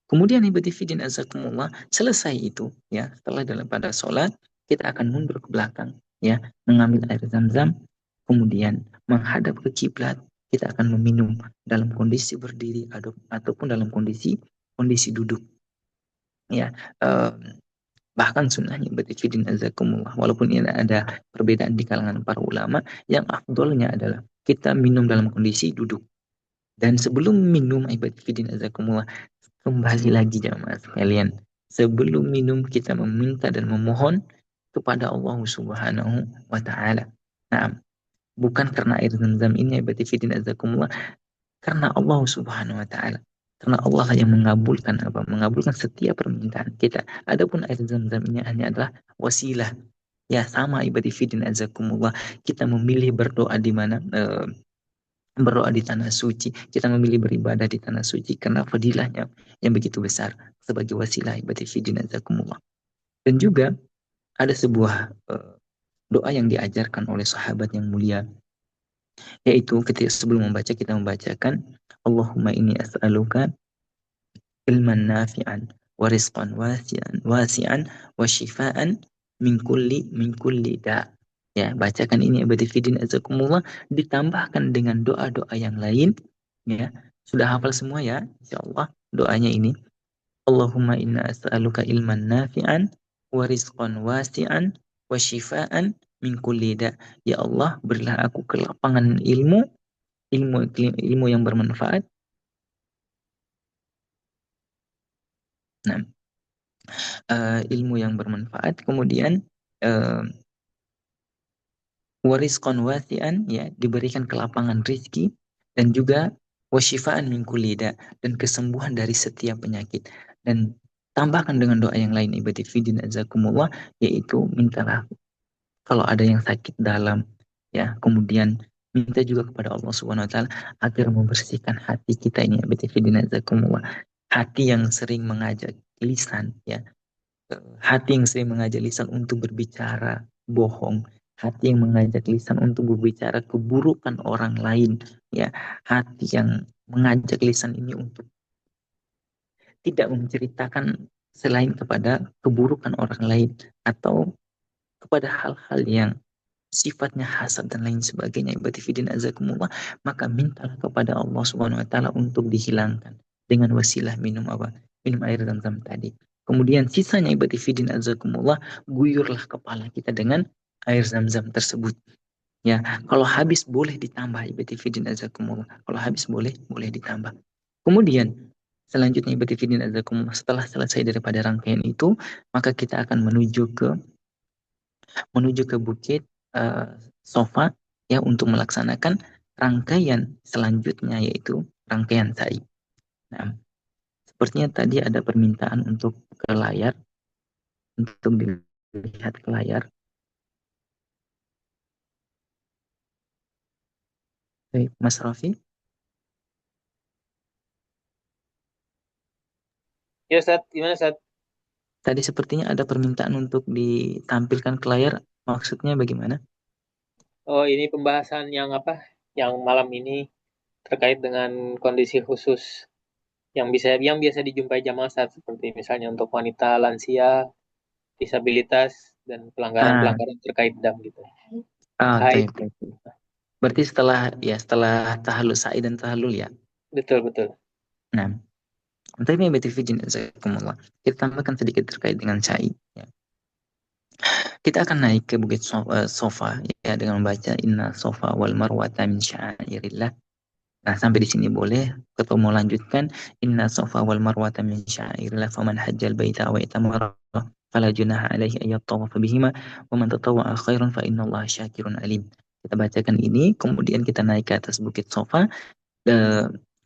Kemudian ibadah fiddin azakumullah, selesai itu, ya, setelah daripada sholat kita akan mundur ke belakang, ya, mengambil air zam-zam, kemudian menghadap ke kiblat, kita akan meminum dalam kondisi berdiri ataupun dalam kondisi duduk, ya. Bahkan sunnahnya ibadah fiddin azakumullah, walaupun ini ada perbedaan di kalangan para ulama, yang afdolnya adalah kita minum dalam kondisi duduk. Dan sebelum minum ibadah fiddin azakumullah, kembali lagi jamaah sekalian, sebelum minum kita meminta dan memohon kepada Allah Subhanahu wa taala. Nah, bukan karena air zam-zam ini ibadah fiddin azakumullah, karena Allah Subhanahu wa taala. Karena Allah yang mengabulkan Mengabulkan setiap permintaan kita. Adapun air zam-zam ini hanya adalah wasilah. Ya, sama ibadah fiddin azakumullah. Kita memilih berdoa di mana? Berdoa di tanah suci. Kita memilih beribadah di tanah suci karena fadilahnya yang begitu besar sebagai wasilah ibadah fiddin azakumullah. Dan juga ada sebuah doa yang diajarkan oleh sahabat yang mulia, yaitu ketika sebelum membaca kita membacakan Allahumma inni as'aluka ilman nafi'an wa rizqan wasi'an wa shifaan min kulli da. Ya, bacakan ini ibadah fiddin azakumullah ditambahkan dengan doa-doa yang lain, ya. Sudah hafal semua ya? Insyaallah doanya ini. Allahumma inna as'aluka ilman nafi'an wa rizqan wasi'an wa shifaan min kulli da. Ya Allah, berilah aku kelapangan ilmu yang bermanfaat. Nah, ilmu yang bermanfaat, kemudian uh, warizqan wasi'an, ya, diberikan kelapangan rizki, dan juga wasyifaan min kulli da, dan kesembuhan dari setiap penyakit. Dan tambahkan dengan doa yang lain, ibadi fidin azakumullah, yaitu mintalah kalau ada yang sakit dalam, ya, kemudian minta juga kepada Allah Subhanahu wa taala agar membersihkan hati kita ini, ibadi fidin azakumullah, hati yang sering mengajak lisan, ya, hati yang sering mengajak lisan untuk berbicara bohong, hati yang mengajak lisan untuk berbicara keburukan orang lain, ya, hati yang mengajak lisan ini untuk tidak menceritakan selain kepada keburukan orang lain atau kepada hal-hal yang sifatnya hasad dan lain sebagainya, ibadi fidin azakumullah, maka mintalah kepada Allah Subhanahu wa taala untuk dihilangkan dengan wasilah minum apa? Minum air zam-zam tadi. Kemudian sisanya, ibadi fidin azakumullah, guyurlah kepala kita dengan air zam-zam tersebut. Ya, kalau habis boleh ditambah, ibadi fidin azakumullah. Kalau habis boleh ditambah. Kemudian selanjutnya, ibadi fidin azakumullah, setelah selesai daripada rangkaian itu, maka kita akan menuju ke bukit Sofa, ya, untuk melaksanakan rangkaian selanjutnya, yaitu rangkaian sa'i. Nah, sepertinya tadi ada permintaan untuk ke layar, untuk dilihat ke layar. Baik, Mas Raffi, Ya Ustaz, gimana Ustaz? tadi sepertinya ada permintaan untuk ditampilkan ke layar, maksudnya bagaimana? Oh, ini pembahasan yang apa? Yang malam ini terkait dengan kondisi khusus yang biasa dijumpai jamaah Ustaz, seperti misalnya untuk wanita, lansia, disabilitas, dan Ah, pelanggaran-pelanggaran terkait DAM gitu. Haid. baik, baik. Berarti setelah tahallul sa'i dan tahallul, ya. Betul, betul. Nah, tapi kita tambahkan sedikit terkait dengan sa'i, ya. Kita akan naik ke bukit Sofa, ya, dengan membaca Inna Sofa wal Marwata min sya'airillah. Nah, sampai di sini boleh. Kita mau lanjutkan Inna Sofa wal Marwata min sya'airillah, faman hajjal baita wa itamara fala junaha alaihi ayyat tawafa bihima wa man tatawwa'a khairan fa innallaha syakirun alim. Kita bacakan ini, kemudian kita naik ke atas bukit Sofa.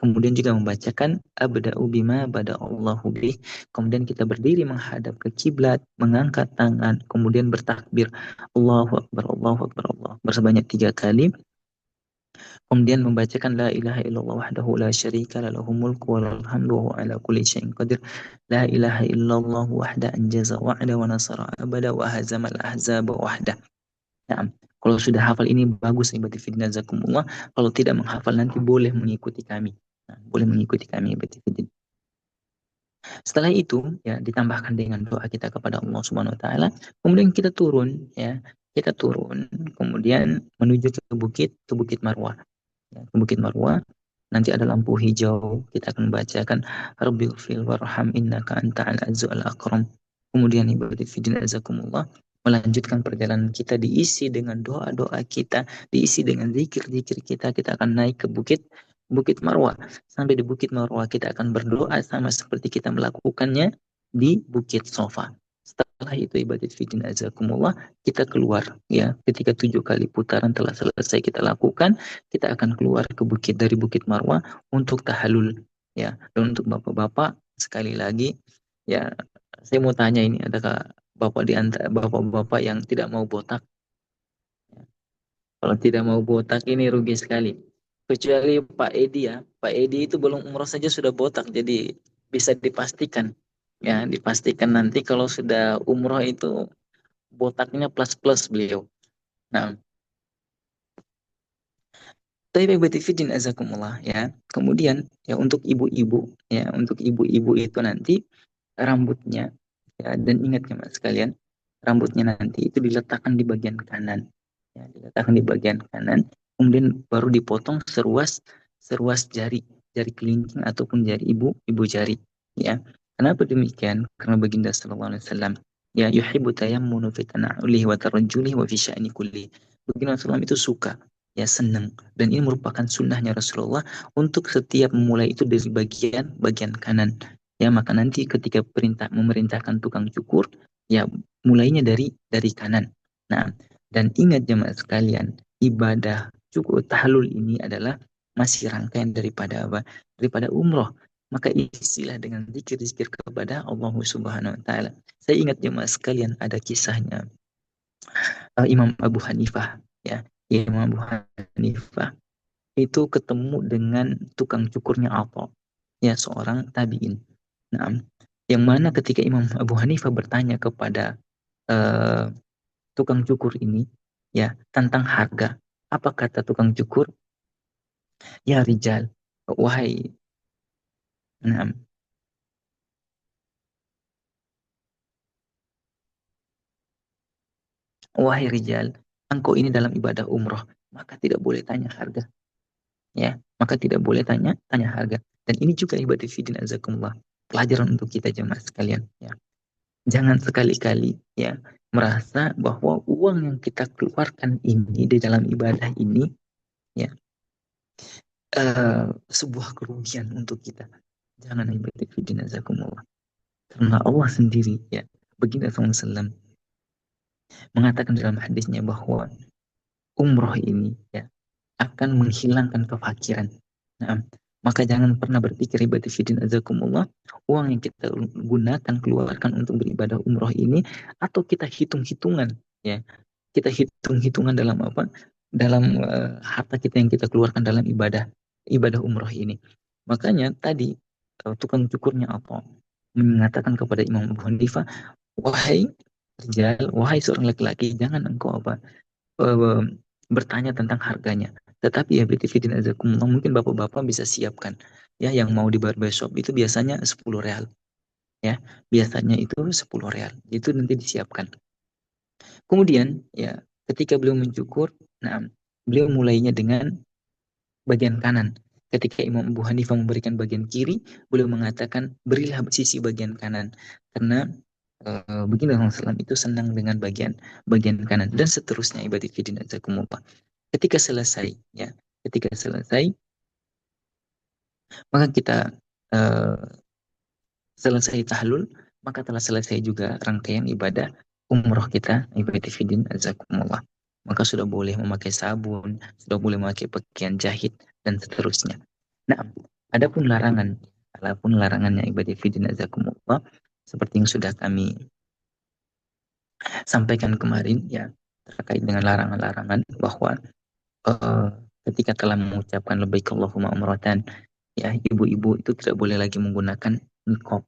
Kemudian juga membacakan abda'u bima bada'allahu bih. Kemudian kita berdiri menghadap ke kiblat, mengangkat tangan, kemudian bertakbir Allahu Akbar, Allahu Akbar, Allahu Akbar sebanyak 3 kali. Kemudian membacakan la ilaha illallah wahdahu la syarika lahu mulku wa lahul hamdu wa huwa ala kulli syai'in qadir. La ilaha illallah wahda anjaza wa'da wa nasara abada wa hazamal ahzaba wahda. Nah, kalau sudah hafal ini bagus, ibadi fidin azakumullah. Kalau tidak menghafal nanti boleh mengikuti kami. Nah, boleh mengikuti kami, ibadi fidin. Setelah itu, ya, ditambahkan dengan doa kita kepada Allah Subhanahu wa taala. Kemudian kita turun, ya. Kita turun, kemudian menuju ke Bukit Marwah. Ya, ke Bukit Marwah. Nanti ada lampu hijau, kita akan membacakan Rabbighfir warham innaka anta'al azzu al akram. Kemudian ibadi fidin azakumullah, melanjutkan perjalanan kita diisi dengan doa-doa kita, diisi dengan zikir-zikir kita. Kita akan naik ke Bukit Bukit Marwah. Sampai di Bukit Marwah kita akan berdoa sama seperti kita melakukannya di Bukit Sofa. Setelah itu ibadat fidin azakumullah, kita keluar, ya. Ketika 7 kali putaran telah selesai kita lakukan, kita akan keluar ke bukit, dari Bukit Marwah untuk tahallul, ya. Dan untuk bapak-bapak, sekali lagi, ya, saya mau tanya ini, adakah bapak di antara bapak-bapak yang tidak mau botak? Kalau tidak mau botak ini rugi sekali. Kecuali Pak Edi, ya. Pak Edi itu belum umroh saja sudah botak, jadi bisa dipastikan. Ya, dipastikan nanti kalau sudah umroh itu botaknya plus-plus beliau. Nah, tapi Fidin azakumullah, ya. Kemudian, ya, untuk ibu-ibu, ya, untuk ibu-ibu itu nanti rambutnya, ya, dan ingat ya Mas sekalian, rambutnya nanti itu diletakkan di bagian kanan. Ya, diletakkan di bagian kanan, kemudian baru dipotong seruas seruas jari, jari kelingking ataupun jari ibu jari, ya. Kenapa demikian? Karena baginda sallallahu alaihi wasallam, ya, yuhibbu tayammunu fi tana'ulihi wa tarajjulihi wa fi sya'ni kulli. Baginda sallallahu itu suka, ya, senang, dan ini merupakan sunnahnya Rasulullah untuk setiap memulai itu dari bagian bagian kanan, Ya, maka nanti ketika memerintahkan tukang cukur, ya mulainya dari kanan. Nah, dan ingat jemaah sekalian, ibadah cukur tahlul ini adalah masih rangkaian daripada apa? Daripada umroh. Maka isilah dengan zikir-zikir kepada Allah Subhanahu wa taala. Saya ingat jemaah sekalian ada kisahnya Imam Abu Hanifah, ya. Imam Abu Hanifah itu ketemu dengan tukang cukurnya Atha, ya, seorang tabi'in. Nah, yang mana ketika Imam Abu Hanifah bertanya kepada eh, tukang cukur ini, ya, tentang harga, apa kata tukang cukur? Ya Rijal, wahai, nah, wahai Rijal, engkau ini dalam ibadah umroh, maka tidak boleh tanya harga, ya, maka tidak boleh tanya harga. Dan ini juga ibadah fidin azakumullah, pelajaran untuk kita jemaah sekalian, ya. Jangan sekali-kali, ya, merasa bahwa uang yang kita keluarkan ini di dalam ibadah ini, ya, sebuah kerugian untuk kita. Jangan ibadah fidin azakumullah. Karena Allah sendiri, ya, baginda SAW mengatakan dalam hadisnya bahwa umroh ini, ya, akan menghilangkan kefakiran. Nah, maka jangan pernah berpikir ibadah fidin azakumullah, uang yang kita gunakan keluarkan untuk beribadah umroh ini, atau kita hitung-hitungan, ya, kita hitung-hitungan dalam apa? Dalam harta kita yang kita keluarkan dalam ibadah umroh ini. Makanya tadi tukang cukurnya apa? Mengatakan kepada Imam Abu Hanifah, wahai rijal, wahai seorang laki-laki, jangan engkau apa? eh, bertanya tentang harganya. Tetapi ya Fitin Azakumullah, mungkin bapak-bapak bisa siapkan. Ya, yang mau di barbershop itu biasanya 10 real. Ya, biasanya itu 10 real. Itu nanti disiapkan. Kemudian, ya, ketika beliau mencukur, nah, beliau mulainya dengan bagian kanan. Ketika Imam Abu Hanifah memberikan bagian kiri, beliau mengatakan, berilah sisi bagian kanan. Karena Baginda SAW itu senang dengan bagian kanan. Dan seterusnya ibadah fidin azakumullah. Ketika selesai, ya, ketika selesai, maka kita uh, selesai tahlul, maka telah selesai juga rangkaian ibadah umroh kita, ibadah fidin azakumullah. Maka sudah boleh memakai sabun, sudah boleh memakai pakaian jahit, dan seterusnya. Nah, adapun larangannya ibadah fidin azakumullah, seperti yang sudah kami sampaikan kemarin, ya, terkait dengan larangan-larangan bahwa uh, ketika telah mengucapkan labbaik Allahumma umratan, ya, ibu-ibu itu tidak boleh lagi menggunakan niqab.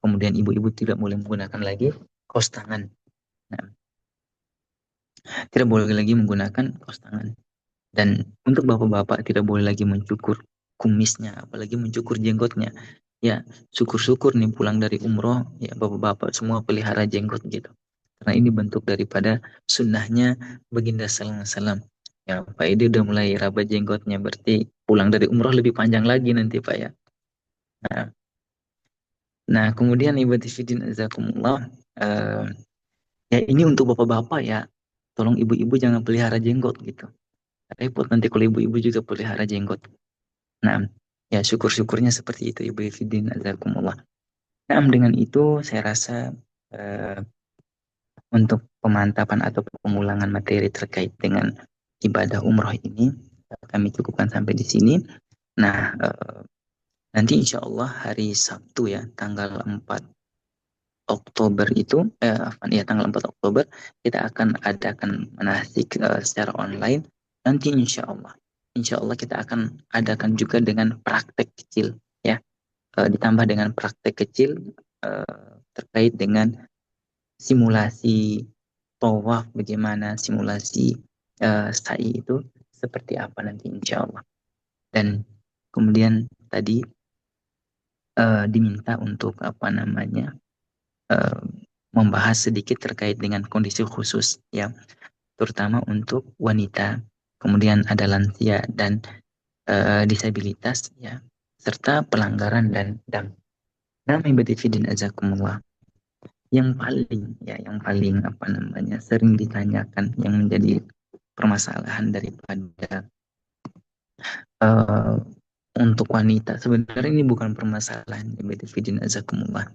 Kemudian ibu-ibu tidak boleh menggunakan lagi kaos tangan. Nah, tidak boleh lagi menggunakan kaos tangan. Dan untuk bapak-bapak tidak boleh lagi mencukur kumisnya, apalagi mencukur jenggotnya. Ya, syukur-syukur nih pulang dari umroh, ya, bapak-bapak semua pelihara jenggot gitu. Karena ini bentuk daripada sunnahnya baginda sallallahu alaihi wasallam. Ya, Pak Edi udah mulai raba jenggotnya, berarti pulang dari umroh lebih panjang lagi nanti Pak, ya. Nah, nah, kemudian ibadah fidin azakumullah, eh, ya, ini untuk bapak-bapak, ya, tolong ibu-ibu jangan pelihara jenggot gitu. Repot nanti kalau ibu-ibu juga pelihara jenggot. Nah, ya, syukur-syukurnya seperti itu ibu fidin azakumullah. Nah, dengan itu saya rasa eh, untuk pemantapan atau pengulangan materi terkait dengan ibadah umroh ini kami cukupkan sampai di sini. Nah, nanti insya Allah hari Sabtu, ya, tanggal 4 Oktober itu, ya, tanggal 4 Oktober kita akan adakan manasik secara online. Nanti insya Allah kita akan adakan juga dengan praktek kecil, ya, ditambah dengan praktek kecil terkait dengan simulasi tawaf, bagaimana simulasi sa'i itu seperti apa nanti insya Allah. Dan kemudian tadi diminta untuk apa namanya, eh, membahas sedikit terkait dengan kondisi khusus, ya, terutama untuk wanita, kemudian ada lansia dan disabilitas, ya, serta pelanggaran dan dam. Nah, ibadifidin azakumullah, yang paling apa namanya sering ditanyakan, yang menjadi permasalahan daripada uh, untuk wanita. Sebenarnya ini bukan permasalahan, ibadifidin azakumullah.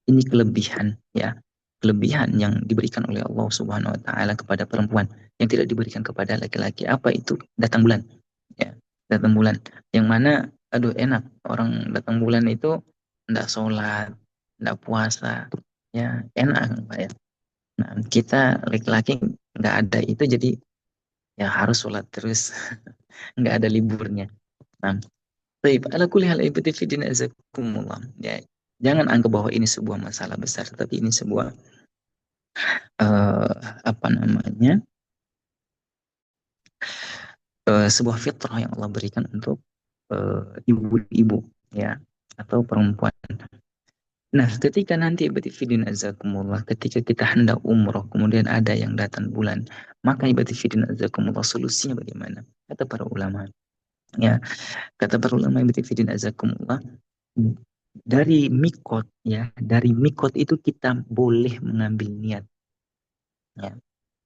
Ini kelebihan, ya. Kelebihan yang diberikan oleh Allah Subhanahu wa taala kepada perempuan yang tidak diberikan kepada laki-laki. Apa itu? Datang bulan. Ya, datang bulan. Yang mana aduh enak orang datang bulan itu enggak sholat, enggak puasa. Ya, enak Pak ya. Nah, kita laki-laki nggak ada itu jadi ya harus sholat terus, nggak ada liburnya. Nah, baik, ala kulli hal ibadi fidin azakumullah. Ya, jangan anggap bahwa ini sebuah masalah besar, tapi ini sebuah apa namanya? Sebuah fitrah yang Allah berikan untuk ibu-ibu ya atau perempuan. Nah, ketika nanti ibadi fidin azakumullah, ketika kita hendak umroh, kemudian ada yang datang bulan, maka ibadi fidin azakumullah solusinya bagaimana? Kata para ulama, ya, kata para ulama ibadi fidin azakumullah, dari mikot ya, dari mikot itu kita boleh mengambil niat, ya.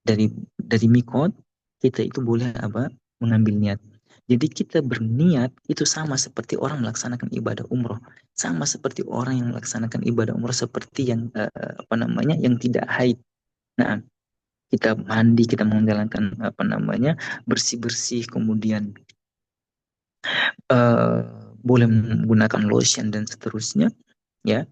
Dari mikot kita itu boleh apa? Mengambil niat. Jadi kita berniat itu sama seperti orang melaksanakan ibadah umroh, sama seperti orang yang melaksanakan ibadah umroh seperti yang apa namanya yang tidak haid. Nah, kita mandi, kita menjalankan apa namanya bersih-bersih, kemudian uh, boleh menggunakan lotion dan seterusnya, ya.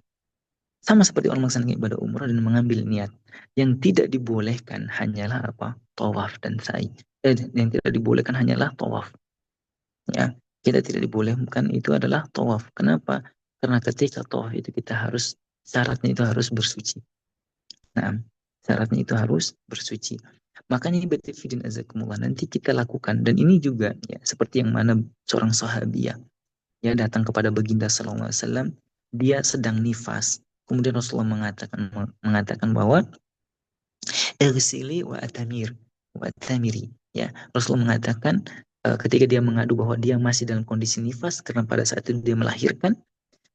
Sama seperti orang melaksanakan ibadah umrah dan mengambil niat. Yang tidak dibolehkan hanyalah apa? Tawaf dan sa'i. Yang tidak dibolehkan hanyalah tawaf. Ya, kita tidak dibolehkan itu adalah tawaf. Kenapa? Karena ketika tawaf itu kita harus syaratnya itu harus bersuci. Nah, syaratnya itu harus bersuci. Makanya betifidin azakumullah nanti kita lakukan dan ini juga ya seperti yang mana seorang sahabiah ya datang kepada baginda sallallahu alaihi wasallam, dia sedang nifas. Kemudian Rasulullah mengatakan bahwa irsili wa atamiri. Ya, Rasulullah mengatakan ketika dia mengadu bahwa dia masih dalam kondisi nifas karena pada saat itu dia melahirkan,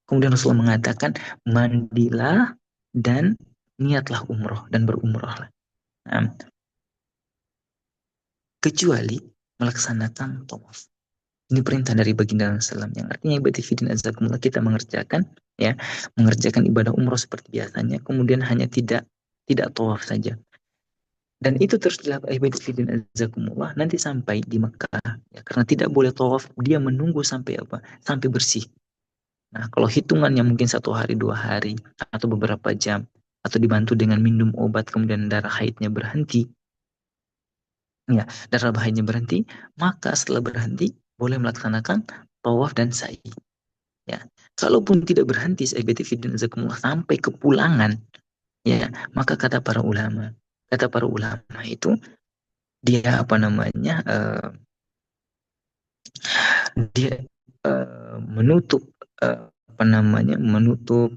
kemudian Rasulullah mengatakan mandilah dan niatlah umroh dan berumrohlah. Nah, kecuali melaksanakan tawaf. Ini perintah dari baginda Rasulullah yang artinya ibadah fidin azakumullah kita mengerjakan ya, mengerjakan ibadah umroh seperti biasanya, kemudian hanya tidak tawaf saja. Dan itu terus dilakukan ibadah fidin azakumullah nanti sampai di Mekah ya, karena tidak boleh tawaf, dia menunggu sampai apa? Sampai bersih. Nah, kalau hitungannya mungkin 1 hari, 2 hari, atau beberapa jam, atau dibantu dengan minum obat kemudian darah haidnya berhenti, ya, darah haidnya berhenti, maka setelah berhenti boleh melaksanakan tawaf dan sa'i. Ya, kalaupun tidak berhenti fidin azakumullah sampai kepulangan, ya, maka kata para ulama itu dia apa namanya dia menutup apa namanya menutup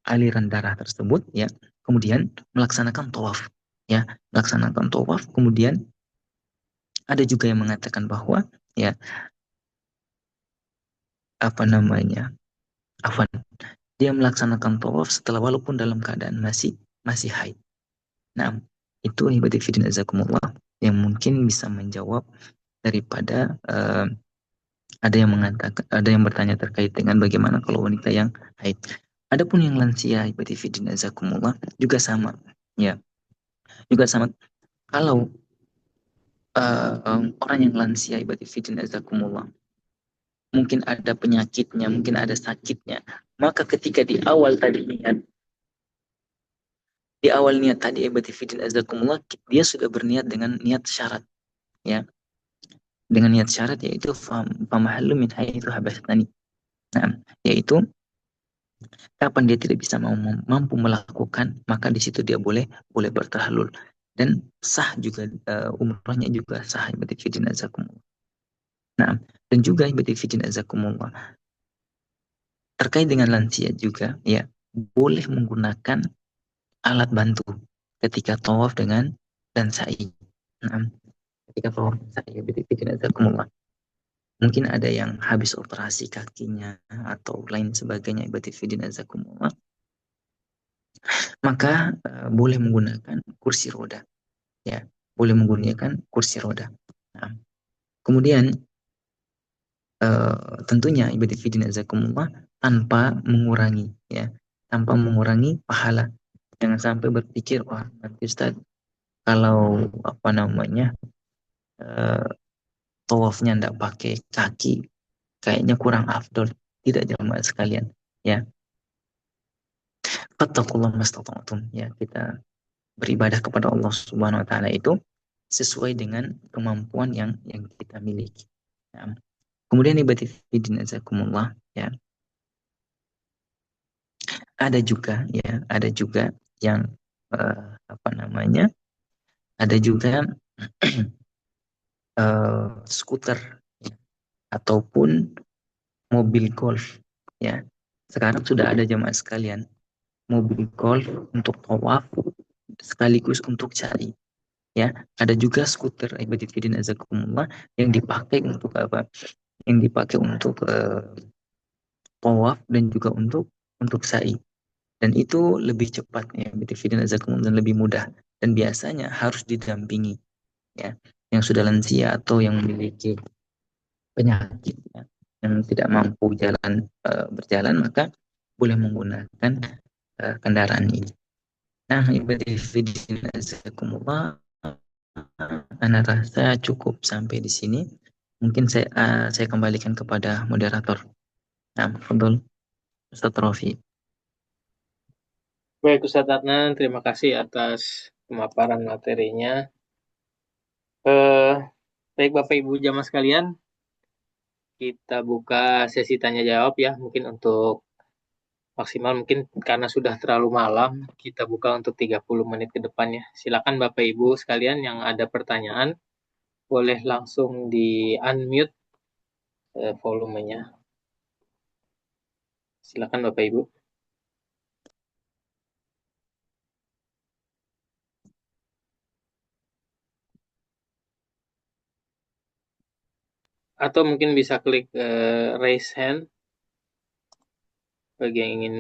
aliran darah tersebut ya, kemudian melaksanakan tawaf ya, melaksanakan tawaf, kemudian ada juga yang mengatakan bahwa ya apa namanya afwan dia melaksanakan tawaf setelah walaupun dalam keadaan masih haid. Nah, itu ibadah fidin azakumullah yang mungkin bisa menjawab daripada ada yang mengatakan, ada yang bertanya terkait dengan bagaimana kalau wanita yang haid. Adapun yang lansia ibadah fidin azakumullah juga sama, ya, juga sama. Kalau orang yang lansia ibadah fidin azakumullah mungkin ada penyakitnya, mungkin ada sakitnya, maka ketika di awal niat tadi ibadah fidin azakumullah dia sudah berniat dengan niat syarat ya, dengan niat syarat yaitu famahallu min haitsu habastani. Nah, yaitu kapan dia tidak bisa mampu melakukan, maka di situ dia boleh bertahlul dan sah juga umrahnya juga sah ibadah fidin azakumullah. Nah, dan juga ibadah fidin azakumullah terkait dengan lansia juga ya boleh menggunakan alat bantu ketika tawaf dengan dan sa'i. Nah, ketika tawaf dan sa'i ibadah fidin azakumullah mungkin ada yang habis operasi kakinya atau lain sebagainya ibadah fidin azakumullah, maka boleh menggunakan kursi roda ya, boleh menggunakan kursi roda. Nah, kemudian tentunya ibadah fidin azakumullah tanpa mengurangi, ya, tanpa mengurangi pahala. Jangan sampai berpikir, wah nanti Ustaz kalau apa namanya tawafnya ndak pakai kaki kayaknya kurang afdol. Tidak, jemaah sekalian, ya. Fattakullah mastata'tum, ya, kita beribadah kepada Allah Subhanahu wa taala itu sesuai dengan kemampuan yang kita miliki. Ya. Kemudian ibadah fidin azakumullah, ya. Ada juga, ya, ada juga yang apa namanya? Ada juga skuter, ya, ataupun mobil golf, ya. Sekarang sudah ada jemaah sekalian mobil golf untuk tawaf sekaligus untuk cari, ya. Ada juga skuter ibadifidin azakumullah yang dipakai untuk apa? Yang dipakai untuk tawaf dan juga untuk sa'i. Dan itu lebih cepat, ya, ibadifidin azakumullah, dan lebih mudah, dan biasanya harus didampingi, ya, yang sudah lansia atau yang memiliki penyakit, ya, yang tidak mampu berjalan, maka boleh menggunakan kendaraan ini. Nah, ibadifidin azakumullah, Ana rasa cukup sampai di sini. Mungkin saya kembalikan kepada moderator. Nah, Fadol, Ustaz Rofi. Baik Ustadz Adnan, terima kasih atas pemaparan materinya. Baik Bapak Ibu jamaah sekalian, kita buka sesi tanya jawab ya, mungkin untuk maksimal, mungkin karena sudah terlalu malam, kita buka untuk 30 menit ke depan ya. Silakan Bapak Ibu sekalian yang ada pertanyaan, boleh langsung di unmute volumenya. Silakan Bapak Ibu. Atau mungkin bisa klik raise hand bagi yang ingin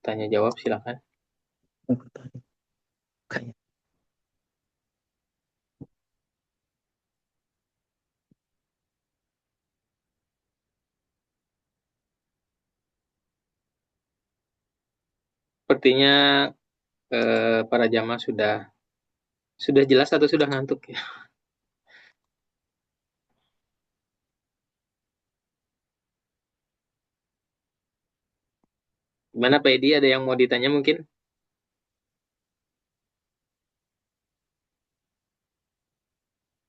tanya jawab, silakan. Kayak Sepertinya para jamaah sudah jelas atau sudah ngantuk ya? Gimana Pak Edi, ada yang mau ditanya mungkin?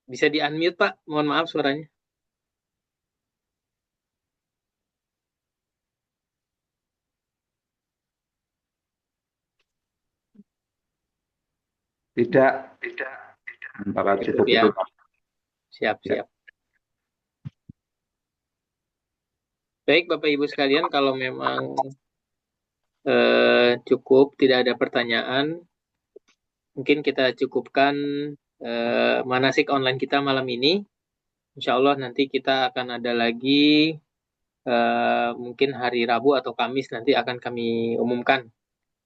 Bisa di unmute Pak, mohon maaf suaranya. Tidak. Apakah cukup Ya, itu? siap. Ya. Baik Bapak Ibu sekalian, kalau memang cukup, tidak ada pertanyaan, mungkin kita cukupkan manasik online kita malam ini. Insya Allah nanti kita akan ada lagi mungkin hari Rabu atau Kamis nanti akan kami umumkan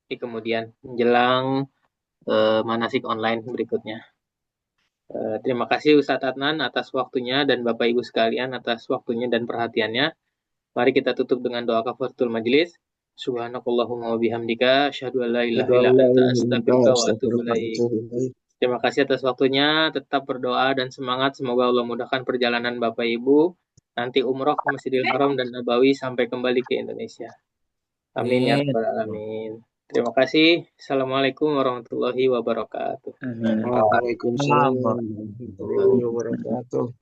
di kemudian menjelang manasik online berikutnya. Terima kasih Ustadz Adnan atas waktunya dan Bapak Ibu sekalian atas waktunya dan perhatiannya. Mari kita tutup dengan doa kafaratul majelis. Subhanakallahumma wa bihamdika asyhadu an la ilaha illa anta astaghfiruka wa atubu ilaik. Terima kasih atas waktunya. Tetap berdoa dan semangat. Semoga Allah mudahkan perjalanan Bapak Ibu. Nanti umroh ke Masjidil Haram dan Nabawi sampai kembali ke Indonesia. Amin ya rabbal alamin. Terima kasih. Assalamualaikum warahmatullahi wabarakatuh. amin. Waalaikumsalam warahmatullahi wabarakatuh.